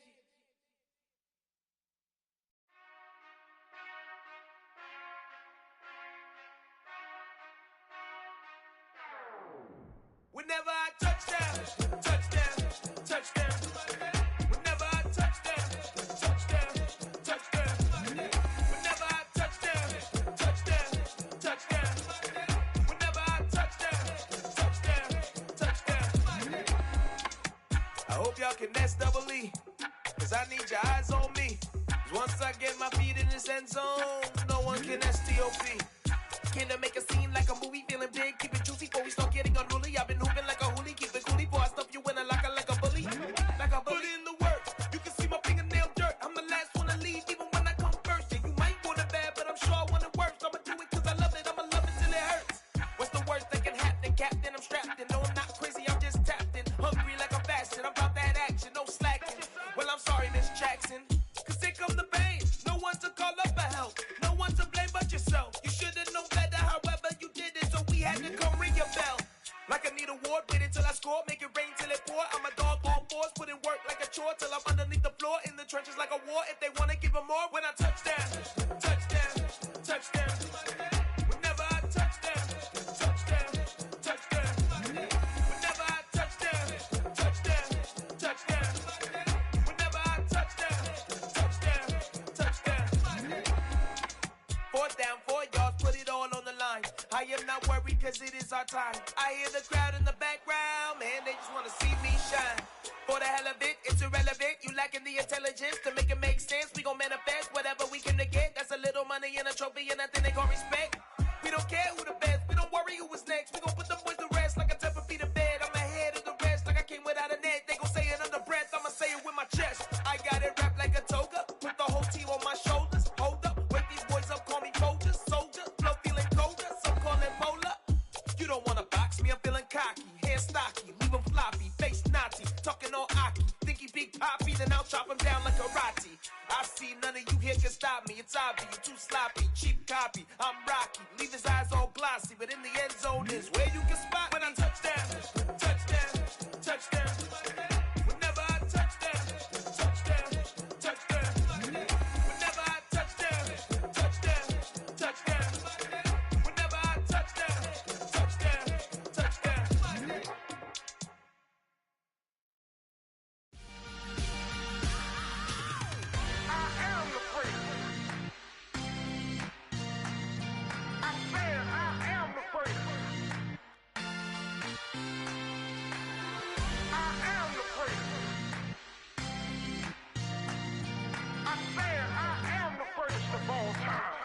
Whenever I touchdown, touchdown, touchdown. Whenever I touchdown, touchdown, touchdown. Whenever I touchdown, touchdown, touchdown. Whenever I touchdown, touchdown, touchdown. I hope y'all can nest double E, cause I need your eyes on me. Cause once I get my feet in this end zone, no one can STOP. Came to make a scene like a movie, feeling big, keep it juicy before we start getting unruly. I've been hooping like a hoolie, keep it coolie before I stuff you in a locker like a bully. Like a bully. Put in the work, you can see my fingernail dirt. I'm the last one to leave, even when I come first. Yeah, you might want it bad, but I'm sure I want it worse. I'ma do it cause I love it, I'ma love it till it hurts. What's the worst that can happen, Captain? I'm strapped in, no I'm not crazy, I'm just tapped in. Hungry like I'm fasting, I'm about that action, no slacking. Well, I'm sorry, Miss Jackson, cause here come the pain. No one to call up for help, no one to blame but yourself. You should've known better, however you did it, so we had to come ring your bell. Like I need a award, wait until I score, make it rain till it pour. I'm a dog on force, put in work like a chore till I'm underneath the floor, in the trenches like a war. If they wanna give them more, when I touchdown, touchdown, touchdown. Whenever I touchdown, touchdown, touchdown. Whenever I touchdown, touchdown, touchdown. Whenever I touchdown, touchdown, touchdown. Fourth down, 4 yards, put it all on the line. I am not worried cause it is our time. I hear the crowd in the background, man, they just wanna see me shine. For the hell of it, it's irrelevant. You lacking the intelligence to make it make sense. We gon' manifest whatever we came to get. That's a little money and a trophy and nothing they gon' respect. We don't care who the best, we don't worry who was next. We gon' put them boys to rest like a temper feet of bed. I'm ahead of the rest like I came without a net. They gon' say it under breath, I'ma say it with my chest. I got it wrapped like a toga, put the whole team on my shoulders. Hold up, wake these boys up, call me Folger, soldier. Flow feeling colder, some call it polar. You don't wanna box me, I'm feeling cocky. Hair stocky, leave him floppy, face naughty. Talking all aki, think he big poppy, then I'll chop him down like karate. I see none of you here can stop me. It's obvious, you too sloppy, cheap copy. I'm Rocky, leave his eyes all glossy, but in the end zone is where you can spot when I touchdown, touchdown, touchdown. Whenever I touchdown, touchdown, touchdown. Whenever I touchdown, touchdown, touchdown. Whenever I touchdown, touchdown, touchdown. I am the freak. I said I am the freak. I am the freak. I said I am the freakest of all time.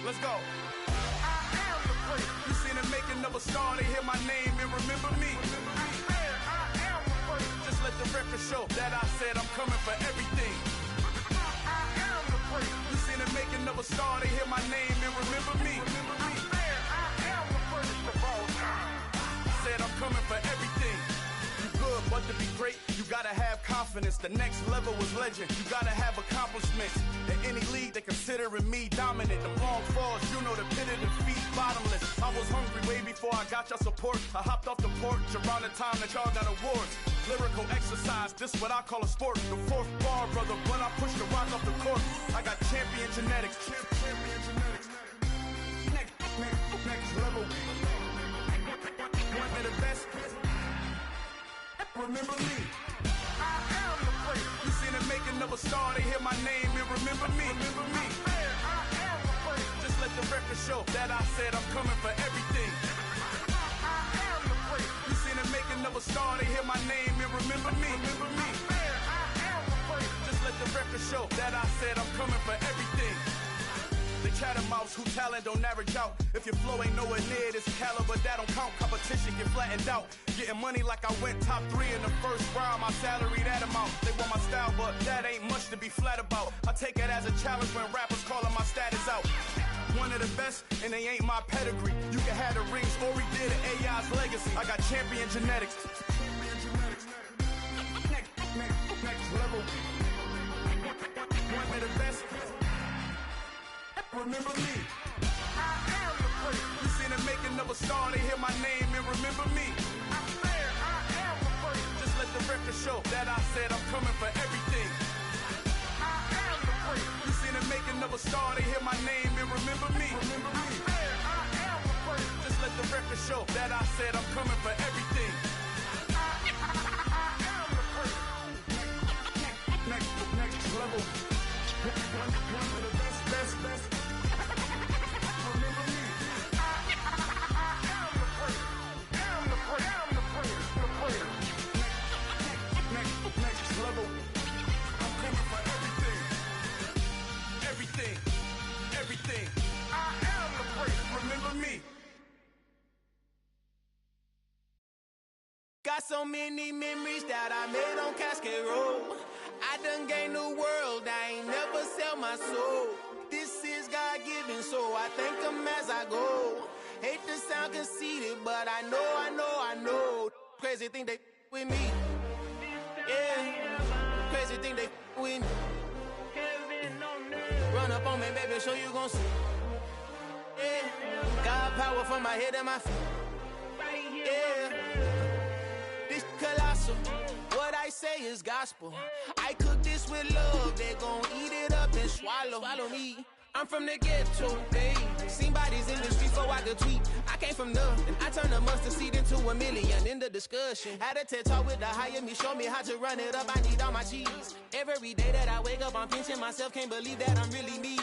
Let's go. I am the freak. You seen the making of a star, they hear my name and remember me. I said I am the freak. Just let the record show that I said I'm coming for everything. I am the freak. You seen the making of a star, they hear my my name and remember me. I am the first of all time. Said I'm coming for everything. You good, but to be great, you gotta have confidence. The next level was legend. You gotta have accomplishments. In any league, they considering me dominant. The long falls, you know the pit of defeat, bottomless. I was hungry way before I got your support. I hopped off the porch around the time that y'all got awards. Lyrical exercise, this what I call a sport. The fourth bar, brother, when I push the rock off the court. I got champion genetics. Champion genetics. Next level. One of the best. Remember me. I am the place. You seen the making of a star, they hear my name and remember me. Remember me. I am the place. Just let the record show that I said I'm coming for everything. I am the place. You seen the making of a star, they hear my name and remember me. Remember me. I am the place. Just let the record show that I said I'm coming for everything. The chattermouths who talent don't average out. If your flow ain't nowhere near this caliber, that don't count. Competition get flattened out. Getting money like I went top 3 in the first round. My salary that amount. They want my style, but that ain't much to be flat about. I take it as a challenge when rappers calling my status out. One of the best, and they ain't my pedigree. You can have the rings, or we did it, AI's legacy. I got champion genetics. Next level. One of the best. Remember me. I am the place. You seen the making of a star, they hear my name and remember me. I said I am the place. Just let the record show that I said I'm coming for everything. I am the place. You seen the making of a star, they hear my name and remember me. Remember me. I said I am the place. Just let the record show that I said I'm coming for everything. I am the place. Next level. One of the best. Next level. I'm coming for everything. Everything. I am the place. Remember me. Got so many memories that I made on Cascade Road. I done gained the world. I ain't never sell my soul. This is God-given, so I thank him as I go. Hate to sound conceited, but I know. Crazy thing they with me. Yeah. Crazy thing they with me. Run up on me, baby, show you gon' see. Yeah. Got power from my head and my feet. Yeah. This colossal. What I say is gospel. I cook this with love. They gon' eat it up and swallow me. I'm from the ghetto, babe. Seen bodies in the streets so I could tweet. I came from nothing. I turned a mustard seed into a million in the discussion. Had a TED talk with the higher me, show me how to run it up. I need all my cheese. Every day that I wake up, I'm pinching myself. Can't believe that I'm really me.